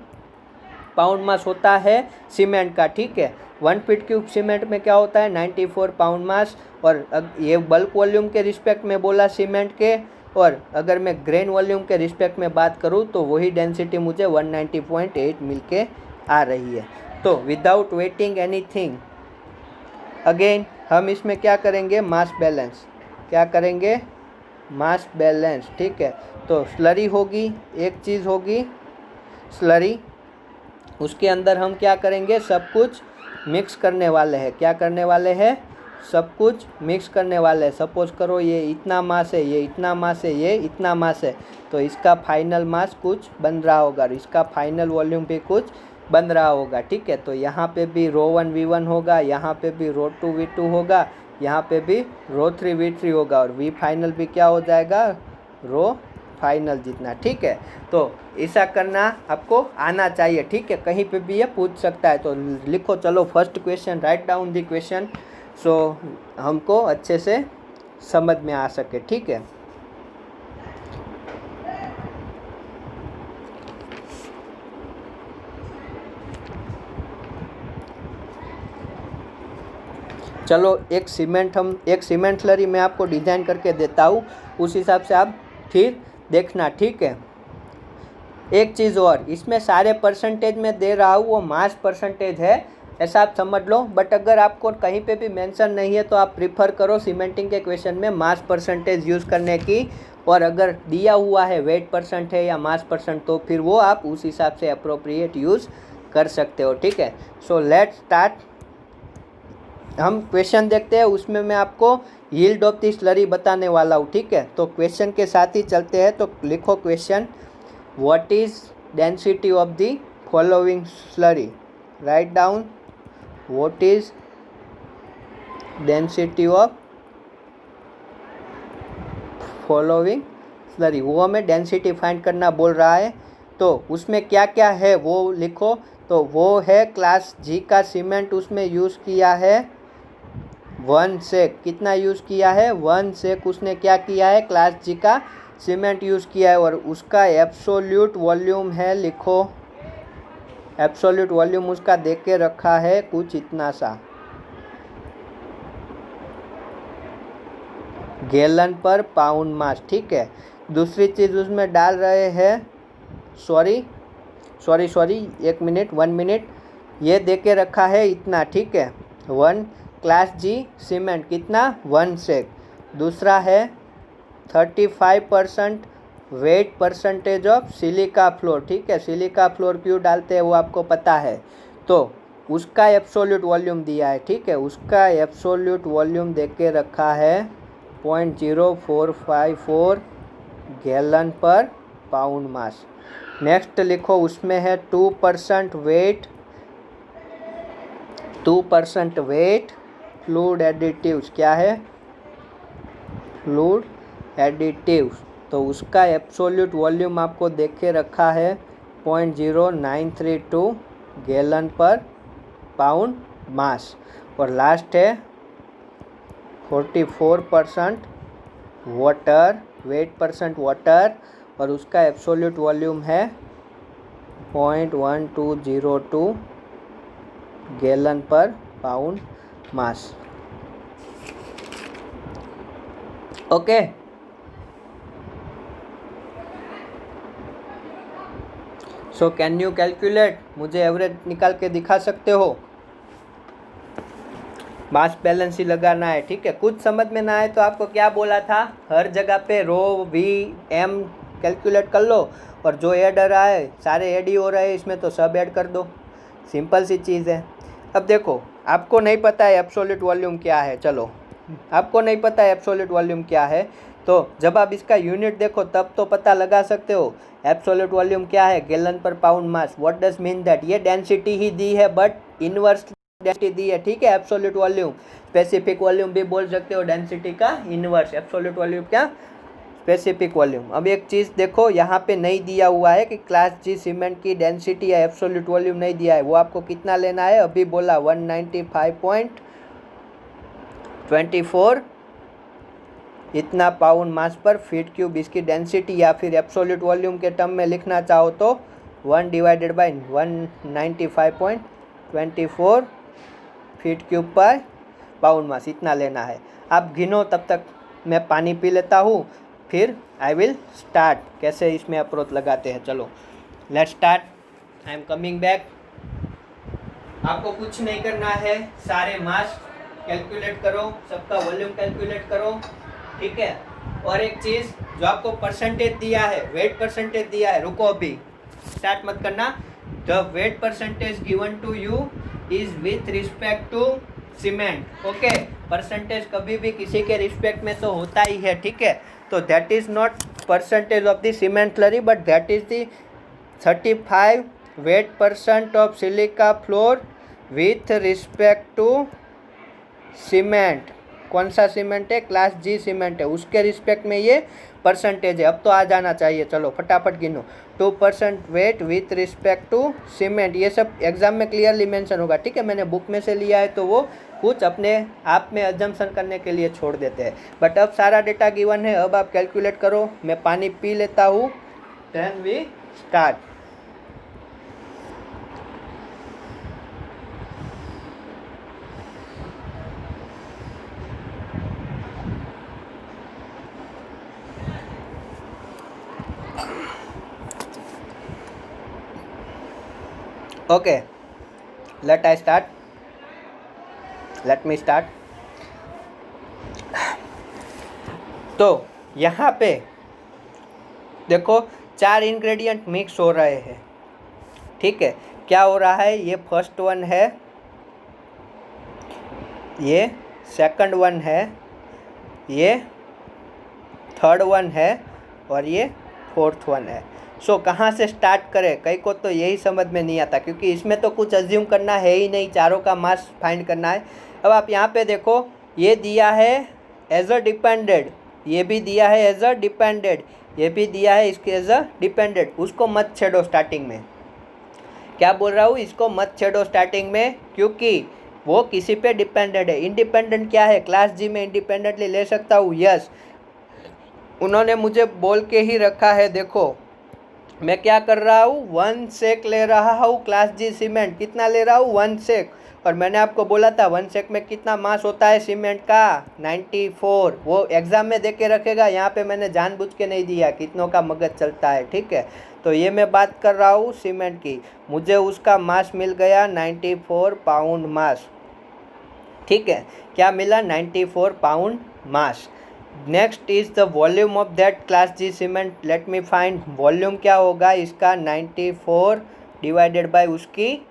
पाउंड मास होता है सीमेंट का, ठीक है। 1 फीट क्यूब सीमेंट में क्या होता है, 94 पाउंड मास। और ये बल्क वॉल्यूम के रिस्पेक्ट में बोला सीमेंट के, और अगर मैं ग्रेन वॉल्यूम के रिस्पेक्ट में बात करूँ तो वही डेंसिटी मुझे 190.8 मिल के आ रही है। तो विदाउट वेटिंग एनीथिंग, अगेन हम इसमें क्या करेंगे, मास बैलेंस। क्या करेंगे, मास बैलेंस, ठीक है। तो स्लरी होगी, एक चीज़ होगी स्लरी, उसके अंदर हम क्या करेंगे, सब कुछ मिक्स करने वाले हैं। क्या करने वाले हैं, सब कुछ मिक्स करने वाले हैं। सपोज करो ये इतना मास है, ये इतना मास है, ये इतना मास है, तो इसका फाइनल मास कुछ बन रहा होगा और इसका फाइनल वॉल्यूम भी कुछ बन रहा होगा, ठीक है। तो यहाँ पे भी ρ1 V1 होगा, यहाँ पे भी ρ2 V2 होगा, यहाँ पे भी ρ3 V3 होगा, और V फाइनल भी क्या हो जाएगा, रो फाइनल जितना, ठीक है। तो ऐसा करना आपको आना चाहिए, ठीक है। कहीं पे भी ये पूछ सकता है, तो लिखो, चलो first question, right down the question, so हमको अच्छे से समझ में आ सके, ठीक है। चलो एक सीमेंट स्लरी मैं आपको डिज़ाइन करके देता हूँ, उस हिसाब से आप फिर देखना, ठीक है। एक चीज़ और, इसमें सारे परसेंटेज में दे रहा हूँ वो मास परसेंटेज है, ऐसा आप समझ लो। बट अगर आपको कहीं पे भी मेंशन नहीं है तो आप प्रिफर करो सीमेंटिंग के क्वेश्चन में मास परसेंटेज यूज़ करने की, और अगर दिया हुआ है वेट परसेंट है या मास परसेंट तो फिर वो आप उस हिसाब से अप्रोप्रिएट यूज़ कर सकते हो, ठीक है। सो लेट्स स्टार्ट, हम क्वेश्चन देखते हैं, उसमें मैं आपको यील्ड ऑफ द स्लरी बताने वाला हूँ, ठीक है। तो क्वेश्चन के साथ ही चलते हैं, तो लिखो question, what is density of the following slurry, write down what is density of following slurry. वो हमें डेंसिटी फाइंड करना बोल रहा है, तो उसमें क्या क्या है वो लिखो। तो वो है क्लास जी का सीमेंट, उसमें यूज़ किया है 1 सेक। कितना यूज़ किया है, 1 सेक उसने क्या किया है, क्लास जी का सीमेंट यूज़ किया है, और उसका एब्सोल्यूट वॉल्यूम है, लिखो एब्सोल्यूट वॉल्यूम उसका देख के रखा है कुछ इतना सा, गैलन पर पाउंड मास, ठीक है। दूसरी चीज़ उसमें डाल रहे हैं, सॉरी 1 मिनट, ये दे के रखा है इतना, ठीक है। 1 क्लास जी सीमेंट कितना, 1 सेक। दूसरा है 35% wait percentage of silica floor, ठीक है। सिलिका फ्लोर क्यों डालते हैं वो आपको पता है, तो उसका एब्सोल्यूट वॉल्यूम दिया है, ठीक है। उसका एब्सोल्यूट वॉल्यूम दे के रखा है 0.0454 गैलन पर पाउंड मास। नेक्स्ट लिखो, उसमें है 2% वेट फ्लूइड एडिटिव्स। क्या है, फ्लूइड एडिटिव्स, तो उसका एब्सोल्यूट वॉल्यूम आपको देख के रखा है 0.0932 गैलन पर पाउंड मास। और लास्ट है 44% वाटर, वेट परसेंट वाटर, और उसका एब्सोल्यूट वॉल्यूम है 0.1202 गैलन पर pound mass, okay. So can you calculate, मुझे एवरेज निकाल के दिखा सकते हो। मास बैलेंस ही लगाना है, ठीक है। कुछ समझ में ना आए तो आपको क्या बोला था, हर जगह पे रो वी एम कैलकुलेट कर लो और जो ऐड आ रहा है सारे ऐड ही हो रहे हैं इसमें, तो सब ऐड कर दो, सिंपल सी चीज़ है। अब देखो आपको नहीं पता है एब्सोल्यूट वॉल्यूम क्या है, चलो आपको नहीं पता है एब्सोल्यूट वॉल्यूम क्या है, तो जब आप इसका यूनिट देखो तब तो पता लगा सकते हो एब्सोल्यूट वॉल्यूम क्या है, गैलन पर pound mass. What does mean that, ये डेंसिटी ही दी है बट इनवर्स डेंसिटी दी है, ठीक है। एब्सोल्यूट वॉल्यूम, स्पेसिफिक वॉल्यूम भी बोल सकते हो, डेंसिटी का इनवर्स, एब्सोल्यूट वॉल्यूम क्या, स्पेसिफिक वॉल्यूम। अब एक चीज़ देखो यहाँ पे नहीं दिया हुआ है कि क्लास जी सीमेंट की डेंसिटी या एब्सोल्यूट वॉल्यूम नहीं दिया है, वो आपको कितना लेना है, अभी बोला 195.24 इतना पाउंड मास पर फीट क्यूब इसकी डेंसिटी, या फिर एब्सोल्यूट वॉल्यूम के टर्म में लिखना चाहो तो 1 डिवाइडेड बाई 195.24 फीट क्यूब पर पाउंड मास, इतना लेना है। आप गिनो, तब तक मैं पानी पी लेता हूँ, फिर आई विल स्टार्ट कैसे इसमें अप्रोच लगाते हैं। चलो let's start, I am coming back. आपको कुछ नहीं करना है, सारे मास कैलकुलेट करो, सबका वॉल्यूम कैलकुलेट करो, ठीक है। और एक चीज़ जो आपको परसेंटेज दिया है, वेट परसेंटेज दिया है, रुको अभी स्टार्ट मत करना। The weight percentage given to you is with respect to cement, okay. Percentage कभी भी किसी के रिस्पेक्ट में तो होता ही है, ठीक है। तो that is not percentage of the cement slurry but that is the 35 weight percent of silica flour with respect to cement. कौन सा सीमेंट है, क्लास जी सीमेंट है, उसके रिस्पेक्ट में ये परसेंटेज है। अब तो आ जाना चाहिए, चलो फटाफट गिनो। 2% weight with respect to cement, ये सब एग्जाम में क्लियरली मेंशन होगा, ठीक है। मैंने बुक में से लिया है तो वो कुछ अपने आप में अजम्पशन करने के लिए छोड़ देते हैं, बट अब सारा डेटा गिवन है, अब आप कैलकुलेट करो। मैं पानी पी लेता हूँ, then we start. Okay, let I start, let me start. तो यहाँ पे देखो 4 इंग्रेडिएंट मिक्स हो रहे हैं, ठीक है। क्या हो रहा है, ये फर्स्ट वन है, ये सेकंड वन है, ये थर्ड वन है और ये फोर्थ वन है। सो कहाँ से स्टार्ट करें, कई को तो यही समझ में नहीं आता क्योंकि इसमें तो कुछ अज्यूम करना है ही नहीं, चारों का मास फाइंड करना है। अब आप यहाँ पे देखो, ये दिया है एज अ डिपेंडेड, ये भी दिया है एज अ डिपेंडेड, ये भी दिया है इसके एज अ डिपेंडेड। उसको मत छेड़ो स्टार्टिंग में, क्या बोल रहा हूँ, इसको मत छेड़ो स्टार्टिंग में क्योंकि वो किसी पे डिपेंडेड है। इंडिपेंडेंट क्या है, क्लास जी में इंडिपेंडेंटली ले सकता हूँ, यस। उन्होंने मुझे बोल के ही रखा है, देखो मैं क्या कर रहा हूँ, 1 सेक ले रहा हूँ क्लास जी सीमेंट, कितना ले रहा हूँ 1 सेक। और मैंने आपको बोला था 1 सेक में कितना मास होता है सीमेंट का, 94। वो एग्ज़ाम में दे के रखेगा, यहाँ पे मैंने जानबूझ के नहीं दिया, कितनों का मगज चलता है, ठीक है। तो ये मैं बात कर रहा हूँ सीमेंट की, मुझे उसका मास मिल गया 94 पाउंड मास, ठीक है। क्या मिला, 94 pound mass. Next is the volume of that class G cement, let me find volume क्या होगा इसका, 94 डिवाइडेड बाय उसकी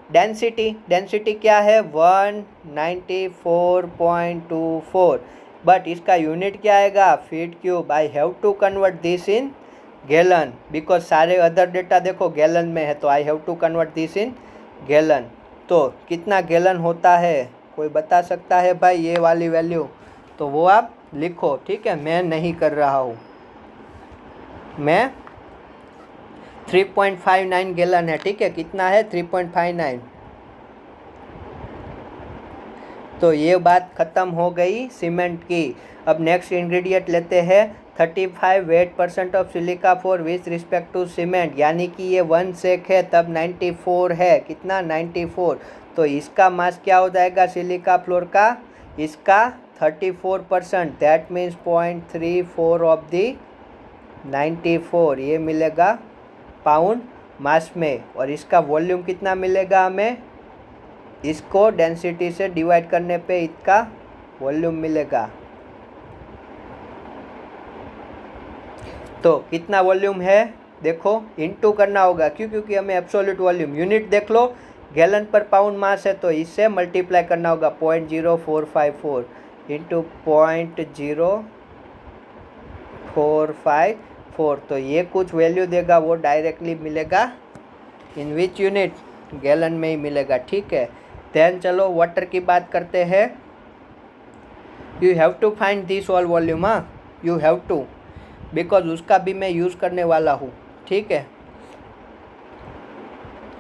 डेंसिटी। डेंसिटी क्या है, 194.24, बट इसका यूनिट क्या आएगा, feet cube. I have to convert this in gallon because सारे अदर डेटा देखो गैलन में है, तो I have to convert this in gallon. तो कितना गैलन होता है, कोई बता सकता है भाई ये वाली वैल्यू, तो वो आप लिखो, ठीक है। मैं नहीं कर रहा हूँ, मैं 3.59 गैलन है, ठीक है। कितना है, 3.59। तो ये बात ख़त्म हो गई सीमेंट की। अब नेक्स्ट इंग्रेडिएंट लेते हैं, 35 weight percent of silica for with respect to cement, यानी कि ये 1 सेक है तब 94 है, कितना 94। तो इसका मास क्या हो जाएगा सिलिका फ्लोर का, इसका 34%, दैट मीन्स 0.34 ऑफ दी 94, ये मिलेगा पाउंड मास में। और इसका वॉल्यूम कितना मिलेगा हमें, इसको डेंसिटी से डिवाइड करने पे इसका वॉल्यूम मिलेगा। तो कितना वॉल्यूम है देखो, इनटू करना होगा, क्यों? क्योंकि हमें एब्सोल्यूट वॉल्यूम, यूनिट देख लो, गैलन पर पाउंड मास है तो इससे मल्टीप्लाई करना होगा 0.0454 इंटू 0.0454। तो ये कुछ वैल्यू देगा, वो डायरेक्टली मिलेगा इन विच यूनिट, गैलन में ही मिलेगा, ठीक है। देन चलो वाटर की बात करते हैं। You have to find this all volume, हाँ यू हैव टू, बिकॉज उसका भी मैं यूज़ करने वाला हूँ, ठीक है।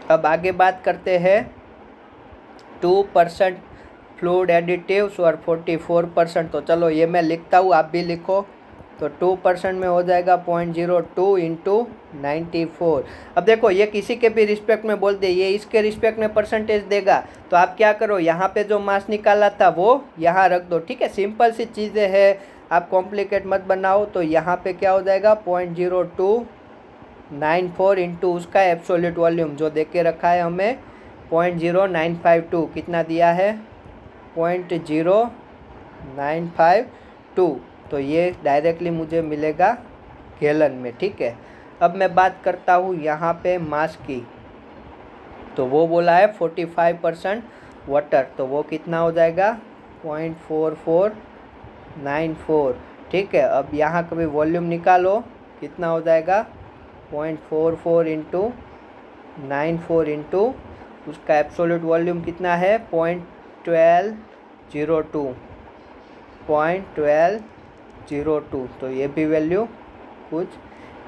अब आगे बात करते हैं 2% फ्लूइड एडिटिव्स और 44%। तो चलो ये मैं लिखता हूँ, आप भी लिखो। तो 2% में हो जाएगा 0.02 इंटू 94। अब देखो ये किसी के भी रिस्पेक्ट में बोल दे, ये इसके रिस्पेक्ट में परसेंटेज देगा, तो आप क्या करो, यहाँ पे जो मास निकाला था वो यहाँ रख दो, ठीक है। सिंपल सी चीज़ें हैं, आप कॉम्प्लिकेट मत बनाओ। तो यहाँ पे क्या हो जाएगा 0.0294 इंटू उसका एब्सोल्यूट वॉल्यूम जो दे के रखा है हमें 0.0952, कितना दिया है 0.0952। तो ये डायरेक्टली मुझे मिलेगा गैलन में, ठीक है। अब मैं बात करता हूँ यहाँ पे मास की, तो वो बोला है 45% वाटर, तो वो कितना हो जाएगा 0.4494, ठीक है। अब यहाँ कभी वॉल्यूम निकालो, कितना हो जाएगा 0.44 इंटू 94 इंटू उसका एब्सोल्यूट वॉल्यूम कितना है 0.1202। तो ये भी वैल्यू कुछ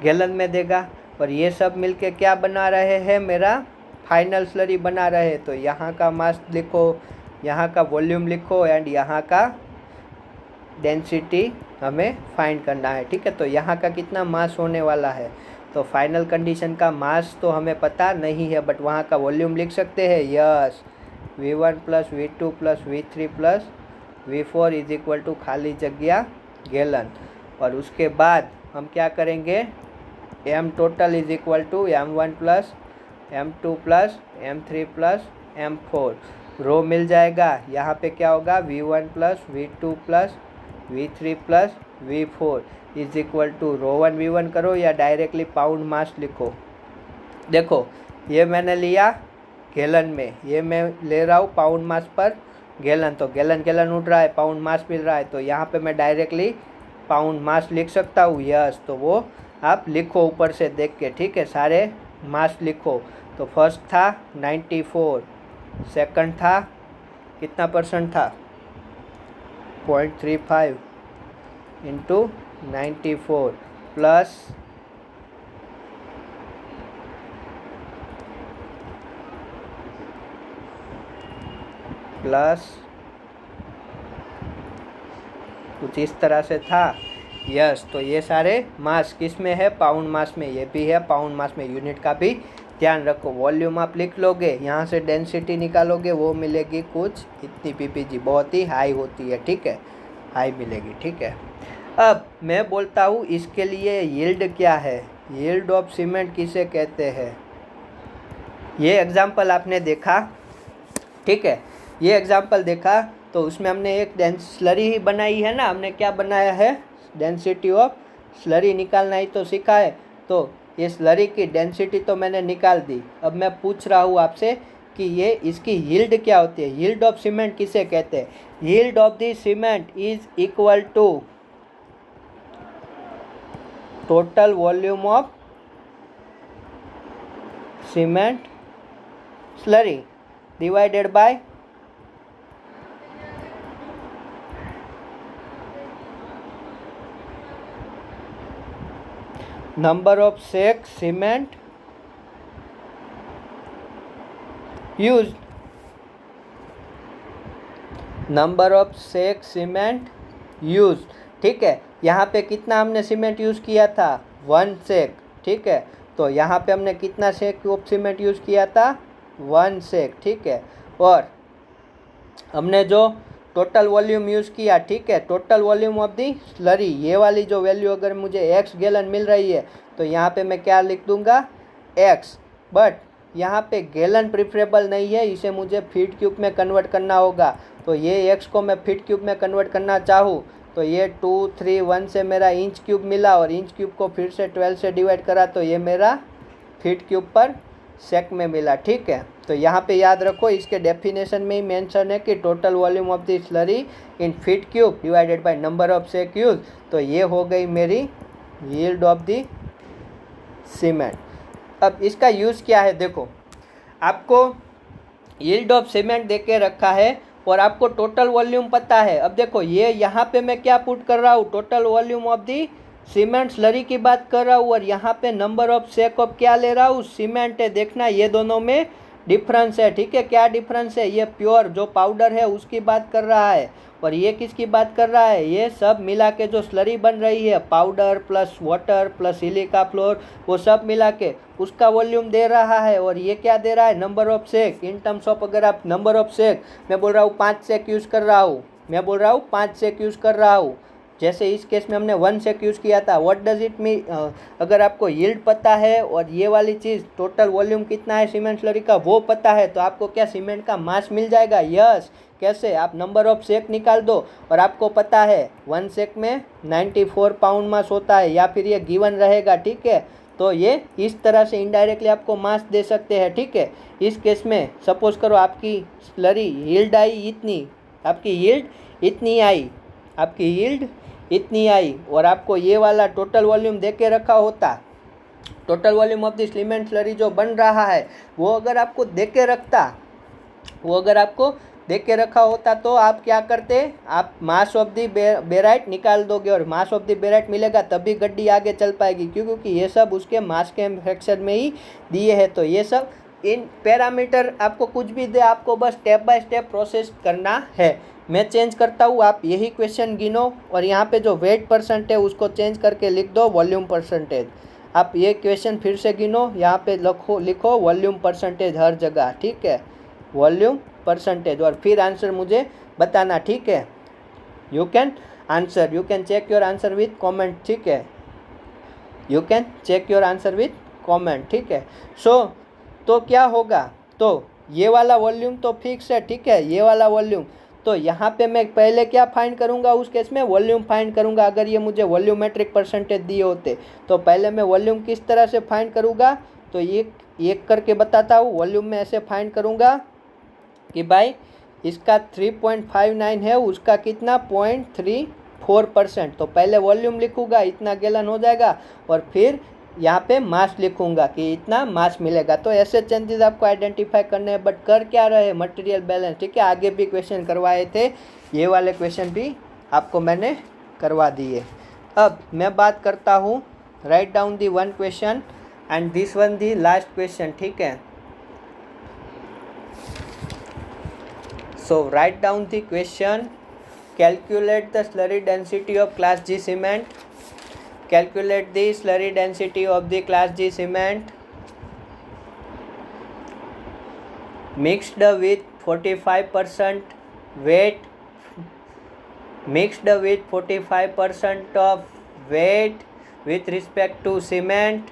गैलन में देगा। और ये सब मिलके क्या बना रहे हैं, मेरा फाइनल स्लरी बना रहे हैं। तो यहाँ का मास लिखो, यहाँ का वॉल्यूम लिखो एंड यहाँ का डेंसिटी हमें फाइंड करना है, ठीक है। तो यहाँ का कितना मास होने वाला है, तो फाइनल कंडीशन का मास तो हमें पता नहीं है, बट वहाँ का वॉल्यूम लिख सकते हैं, yes V1 plus V2 plus V3 plus V4 is equal to खाली जगह गैलन। और उसके बाद हम क्या करेंगे, M total is equal to M1 plus M2 plus M3 plus M4, rho मिल जाएगा। यहाँ पे क्या होगा V1 plus V2 plus V3 plus V4 is equal to rho 1 V1 करो या डायरेक्टली पाउंड मास लिखो। देखो ये मैंने लिया गैलन में, ये मैं ले रहा हूँ पाउंड मास पर गैलन, तो गैलन उठ रहा है, पाउंड मास मिल रहा है, तो यहाँ पे मैं डायरेक्टली पाउंड मास लिख सकता हूँ, यस। तो वो आप लिखो ऊपर से देख के, ठीक है, सारे मास लिखो। तो फर्स्ट था 94, सेकंड था कितना परसेंट था 0.35 इंटू 94 प्लस कुछ इस तरह से था, यस। तो ये सारे मास किस में है, पाउंड मास में, ये भी है पाउंड मास में। यूनिट का भी ध्यान रखो। वॉल्यूम आप लिख लोगे, यहाँ से डेंसिटी निकालोगे, वो मिलेगी कुछ इतनी ppg, बहुत ही हाई होती है, ठीक है, हाई मिलेगी, ठीक है। अब मैं बोलता हूँ इसके लिए यील्ड क्या है, यील्ड ऑफ सीमेंट किसे कहते हैं। ये एग्जाम्पल आपने देखा, ठीक है, ये एग्जाम्पल देखा, तो उसमें हमने एक स्लरी ही बनाई है ना, हमने क्या बनाया है, डेंसिटी ऑफ स्लरी निकालना ही तो सीखा है। तो ये स्लरी की डेंसिटी तो मैंने निकाल दी। अब मैं पूछ रहा हूँ आपसे कि ये इसकी यील्ड क्या होती है, यील्ड ऑफ सीमेंट किसे कहते हैं। Yield of the cement is equal to total volume of cement slurry divided by number of sacks cement used, number of sacks cement used, ठीक है। यहाँ पे कितना हमने सीमेंट यूज़ किया था 1 सैक, ठीक है। तो यहाँ पे हमने कितना सैक ऑफ सीमेंट यूज़ किया था 1 सैक, ठीक है। और हमने जो टोटल वॉल्यूम यूज़ किया, ठीक है, total volume of the slurry, ये वाली जो वैल्यू अगर मुझे x गैलन मिल रही है तो यहाँ पे मैं क्या लिख दूंगा x, बट यहाँ पे गैलन प्रिफरेबल नहीं है, इसे मुझे फीट क्यूब में कन्वर्ट करना होगा। तो ये x को मैं फीट क्यूब में कन्वर्ट करना चाहूँ तो ये 2 3 1 से मेरा इंच क्यूब मिला, और इंच क्यूब को फिर से 12 से डिवाइड करा तो ये मेरा फीट क्यूब पर सेक में मिला। ठीक है, तो यहाँ पे याद रखो, इसके डेफिनेशन में ही मेंशन है कि total volume of the slurry in feet cube divided by number of sack use. तो ये हो गई मेरी यील्ड ऑफ द सीमेंट। अब इसका यूज़ क्या है, देखो आपको यील्ड ऑफ सीमेंट दे के रखा है और आपको टोटल वॉल्यूम पता है। अब देखो ये यहाँ पे मैं क्या पुट कर रहा हूँ, total volume of the cement slurry की बात कर रहा हूँ, और यहाँ पे नंबर ऑफ सेक ऑफ क्या ले रहा हूँ, सीमेंट है। देखना ये दोनों में डिफरेंस है। ठीक है, क्या डिफरेंस है, ये प्योर जो पाउडर है उसकी बात कर रहा है, और ये किसकी बात कर रहा है, ये सब मिला के जो स्लरी बन रही है, powder plus water plus silica floor, वो सब मिला के उसका वॉल्यूम दे रहा है। और ये क्या दे रहा है, number of sack. In terms of अगर आप नंबर ऑफ सेक, मैं बोल रहा हूँ 5 सेक यूज़ कर रहा हूँ, मैं बोल रहा हूँ 5 सेक यूज़ कर रहा हूँ, जैसे इस केस में हमने 1 सेक यूज़ किया था। व्हाट डज इट मीन, अगर आपको यील्ड पता है और ये वाली चीज़ टोटल वॉल्यूम कितना है सीमेंट स्लरी का वो पता है, तो आपको क्या सीमेंट का मास मिल जाएगा। यस, कैसे, आप नंबर ऑफ सेक निकाल दो और आपको पता है 1 सेक में 94 पाउंड मास होता है, या फिर ये गिवन रहेगा। ठीक है, तो ये इस तरह से इनडायरेक्टली आपको मास दे सकते हैं। ठीक है, इस केस में सपोज करो आपकी स्लरी यील्ड आई इतनी, आपकी यील्ड इतनी आई, आपकी यील्ड इतनी आई, और आपको ये वाला टोटल वॉल्यूम दे के रखा होता, total volume of the cement slurry जो बन रहा है वो अगर आपको दे के रखता, वो अगर आपको दे के रखा होता तो आप क्या करते, आप मास ऑफ द बेराइट निकाल दोगे, और मास ऑफ द बेराइट मिलेगा तभी गड्डी आगे चल पाएगी, क्योंकि ये सब उसके मास के फ्रैक्शन में ही दिए हैं। तो ये सब इन पैरामीटर आपको कुछ भी दे, आपको बस स्टेप बाय स्टेप प्रोसेस करना है। मैं चेंज करता हूँ, आप यही क्वेश्चन गिनो, और यहाँ पे जो वेट परसेंट है उसको चेंज करके लिख दो वॉल्यूम परसेंटेज। आप ये क्वेश्चन फिर से गिनो, यहाँ पे लिखो वॉल्यूम परसेंटेज हर जगह। ठीक है, वॉल्यूम परसेंटेज, और फिर आंसर मुझे बताना। ठीक है, you can answer, you can check your answer with comment. ठीक है, you can check your answer with comment. ठीक है, तो क्या होगा, तो ये वाला वॉल्यूम तो फिक्स है। ठीक है, ये वाला वॉल्यूम, तो यहाँ पे मैं पहले क्या फाइंड करूँगा, उस केस में वॉल्यूम फाइंड करूँगा। अगर ये मुझे वॉल्यूमेट्रिक परसेंटेज दिए होते तो पहले मैं वॉल्यूम किस तरह से फाइंड करूँगा, तो ये एक करके बताता हूँ। वॉल्यूम में ऐसे फाइंड करूँगा कि भाई इसका 3.59 है, उसका कितना 0.34%, तो पहले वॉल्यूम लिखूँगा, इतना गैलन हो जाएगा, और फिर यहाँ पे मास लिखूँगा कि इतना मास मिलेगा। तो ऐसे चेंजेस आपको आइडेंटिफाई करने हैं, बट कर क्या रहे, मटेरियल बैलेंस। ठीक है, आगे भी क्वेश्चन करवाए थे, ये वाले क्वेश्चन भी आपको मैंने करवा दिए। अब मैं बात करता हूँ, right down the 1 question and this one the last question. ठीक है, so right down the question, calculate the slurry density of class G cement, calculate the slurry density of the class G cement mixed with 45% weight, mixed with 45% of weight with respect to cement,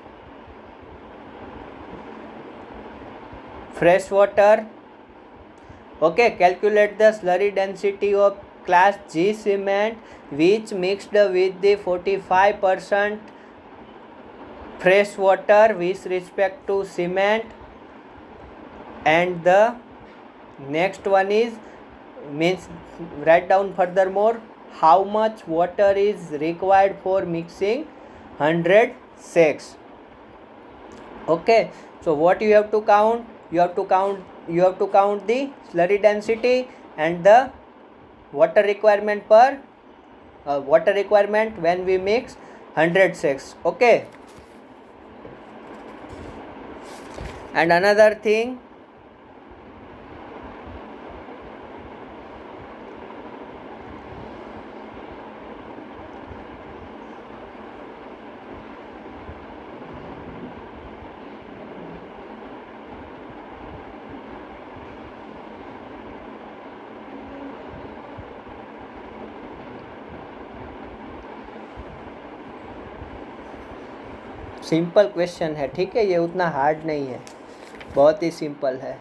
fresh water. Okay, calculate the slurry density of class G cement which mixed with the 45% fresh water with respect to cement, and the next one is means write down furthermore how much water is required for mixing 100 sacks. Okay, so what you have to count, you have to count the slurry density and the water requirement per water requirement when we mix 100 sacks. Okay, and another thing, simple question है। ठीक है, ये उतना hard नहीं है। बहुत ही simple है।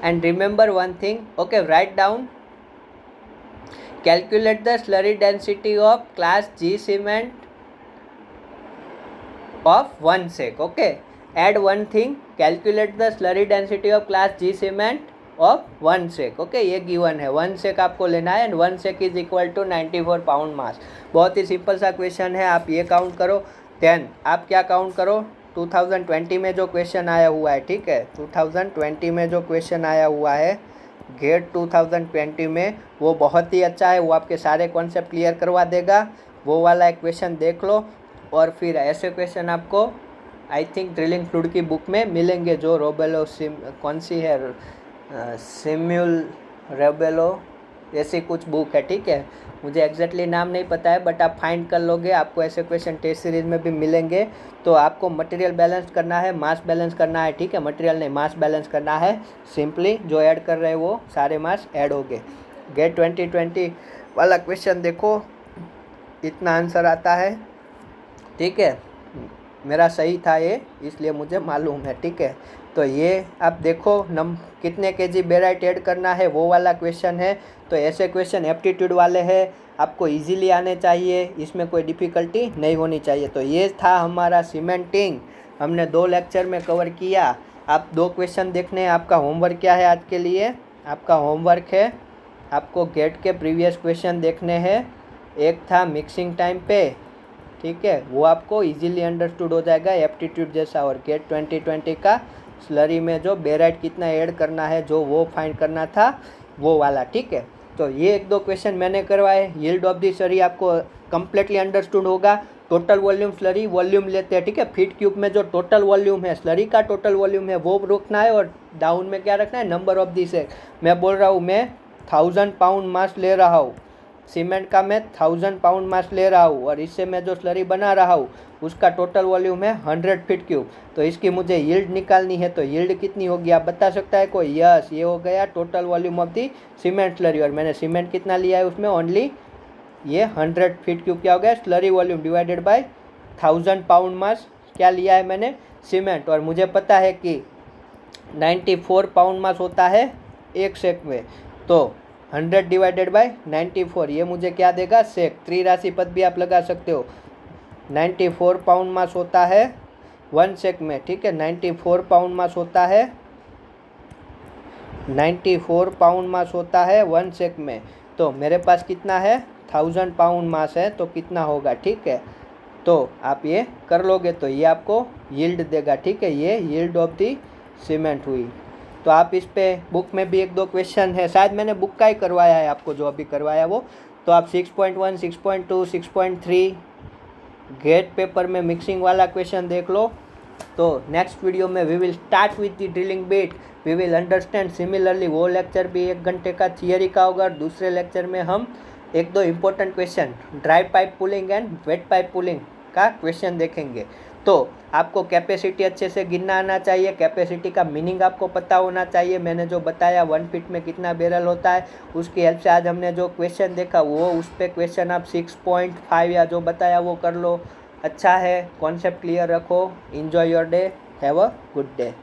And remember one thing, okay, write down, calculate the slurry density of class G cement of 1 sec. Okay, add one thing, calculate the slurry density of class G cement of 1 sec. Okay, ये given है, 1 sec आपको लेना है, and 1 sec is equal to 94 pound mass. बहुत ही simple सा question है, आप ये काउंट करो। देन आप क्या काउंट करो, 2020 में जो क्वेश्चन आया हुआ है, ठीक है, 2020 में जो क्वेश्चन आया हुआ है गेट 2020 में, वो बहुत ही अच्छा है, वो आपके सारे कॉन्सेप्ट क्लियर करवा देगा। वो वाला एक क्वेश्चन देख लो, और फिर ऐसे क्वेश्चन आपको आई थिंक ड्रिलिंग फ्लूइड की बुक में मिलेंगे, जो रोबेलो कौन सी है, सिम्यूल रेबेलो ऐसी कुछ बुक है, ठीक है, मुझे एग्जैक्टली नाम नहीं पता है, बट आप फाइंड कर लोगे, आपको ऐसे क्वेश्चन टेस्ट सीरीज में भी मिलेंगे। तो आपको मटेरियल बैलेंस करना है, मास बैलेंस करना है, ठीक है, मटेरियल नहीं मास बैलेंस करना है। सिंपली जो ऐड कर रहे हैं वो सारे मास ऐड हो गए। गेट 2020 वाला क्वेश्चन देखो, इतना आंसर आता है, ठीक है, मेरा सही था ये, इसलिए मुझे मालूम है, ठीक है। तो ये आप देखो, कितने केजी बेराइट ऐड करना है, वो वाला क्वेश्चन है। तो ऐसे क्वेश्चन एप्टीट्यूड वाले हैं, आपको इजीली आने चाहिए, इसमें कोई डिफ़िकल्टी नहीं होनी चाहिए। तो ये था हमारा सीमेंटिंग, हमने 2 लेक्चर में कवर किया। आप 2 क्वेश्चन देखने हैं। आपका होमवर्क क्या है आज के लिए? आपका होमवर्क है, आपको गेट के प्रीवियस क्वेश्चन देखने हैं। एक था मिक्सिंग टाइम पे, ठीक है, वो आपको इजीली अंडरस्टूड हो जाएगा एप्टीट्यूड जैसा। और गेट 2020 का स्लरी में जो बेराइट कितना ऐड करना है, जो वो फाइंड करना था, वो वाला, ठीक है। तो ये 1-2 क्वेश्चन मैंने करवाए। यील्ड ऑफ दी स्लरी आपको कम्प्लीटली अंडरस्टूड होगा। टोटल वॉल्यूम स्लरी वॉल्यूम लेते हैं, ठीक है, फीट क्यूब में जो टोटल वॉल्यूम है, स्लरी का टोटल वॉल्यूम है, वो रखना है। और डाउन में क्या रखना है, नंबर ऑफ दी सेक। मैं बोल रहा हूँ मैं 1000 पाउंड मास ले रहा हूँ, सीमेंट का मैं 1000 पाउंड मास ले रहा हूँ, और इससे मैं जो स्लरी बना रहा हूँ उसका टोटल वॉल्यूम है 100 फीट क्यूब। तो इसकी मुझे यील्ड निकालनी है। तो यील्ड कितनी होगी आप बता सकता है कोई? यस, ये हो गया total volume of the cement slurry. और मैंने सीमेंट कितना लिया है उसमें, ओनली ये 100 फीट क्यूब। क्या हो गया, slurry volume divided by 1000 pound mass, क्या लिया है मैंने, सीमेंट। और मुझे पता है कि 94 पाउंड मास होता है 1 सेक में। तो 100 डिवाइडेड बाय 94, ये मुझे क्या देगा, सेक। त्रिराशि पद भी आप लगा सकते हो। 94 पाउंड मास होता है 1 सेक में, ठीक है, 94 पाउंड मास होता है, 94 पाउंड मास होता है 1 सेक में। तो मेरे पास कितना है, 1000 पाउंड मास है, तो कितना होगा, ठीक है। तो आप ये कर लोगे तो ये आपको यील्ड देगा, ठीक है, ये यील्ड ऑफ दी सीमेंट हुई। तो आप इस पे बुक में भी 1-2 क्वेश्चन है, शायद मैंने बुक का ही करवाया है आपको, जो अभी करवाया वो। तो आप 6.1, 6.2, 6.3 गेट पेपर में मिक्सिंग वाला क्वेश्चन देख लो। तो नेक्स्ट वीडियो में we will start with the drilling bit, we will understand similarly. वो लेक्चर भी 1 घंटे का थियरी का होगा, और दूसरे लेक्चर में हम 1-2 important question dry pipe pulling and wet pipe pulling का क्वेश्चन देखेंगे। तो आपको कैपेसिटी अच्छे से गिनना आना चाहिए, कैपेसिटी का मीनिंग आपको पता होना चाहिए। मैंने जो बताया 1 फीट में कितना बैरल होता है, उसकी हेल्प से आज हमने जो क्वेश्चन देखा वो उस पर क्वेश्चन आप 6.5 या जो बताया वो कर लो। अच्छा है, कॉन्सेप्ट क्लियर रखो। Enjoy your day, have a good day.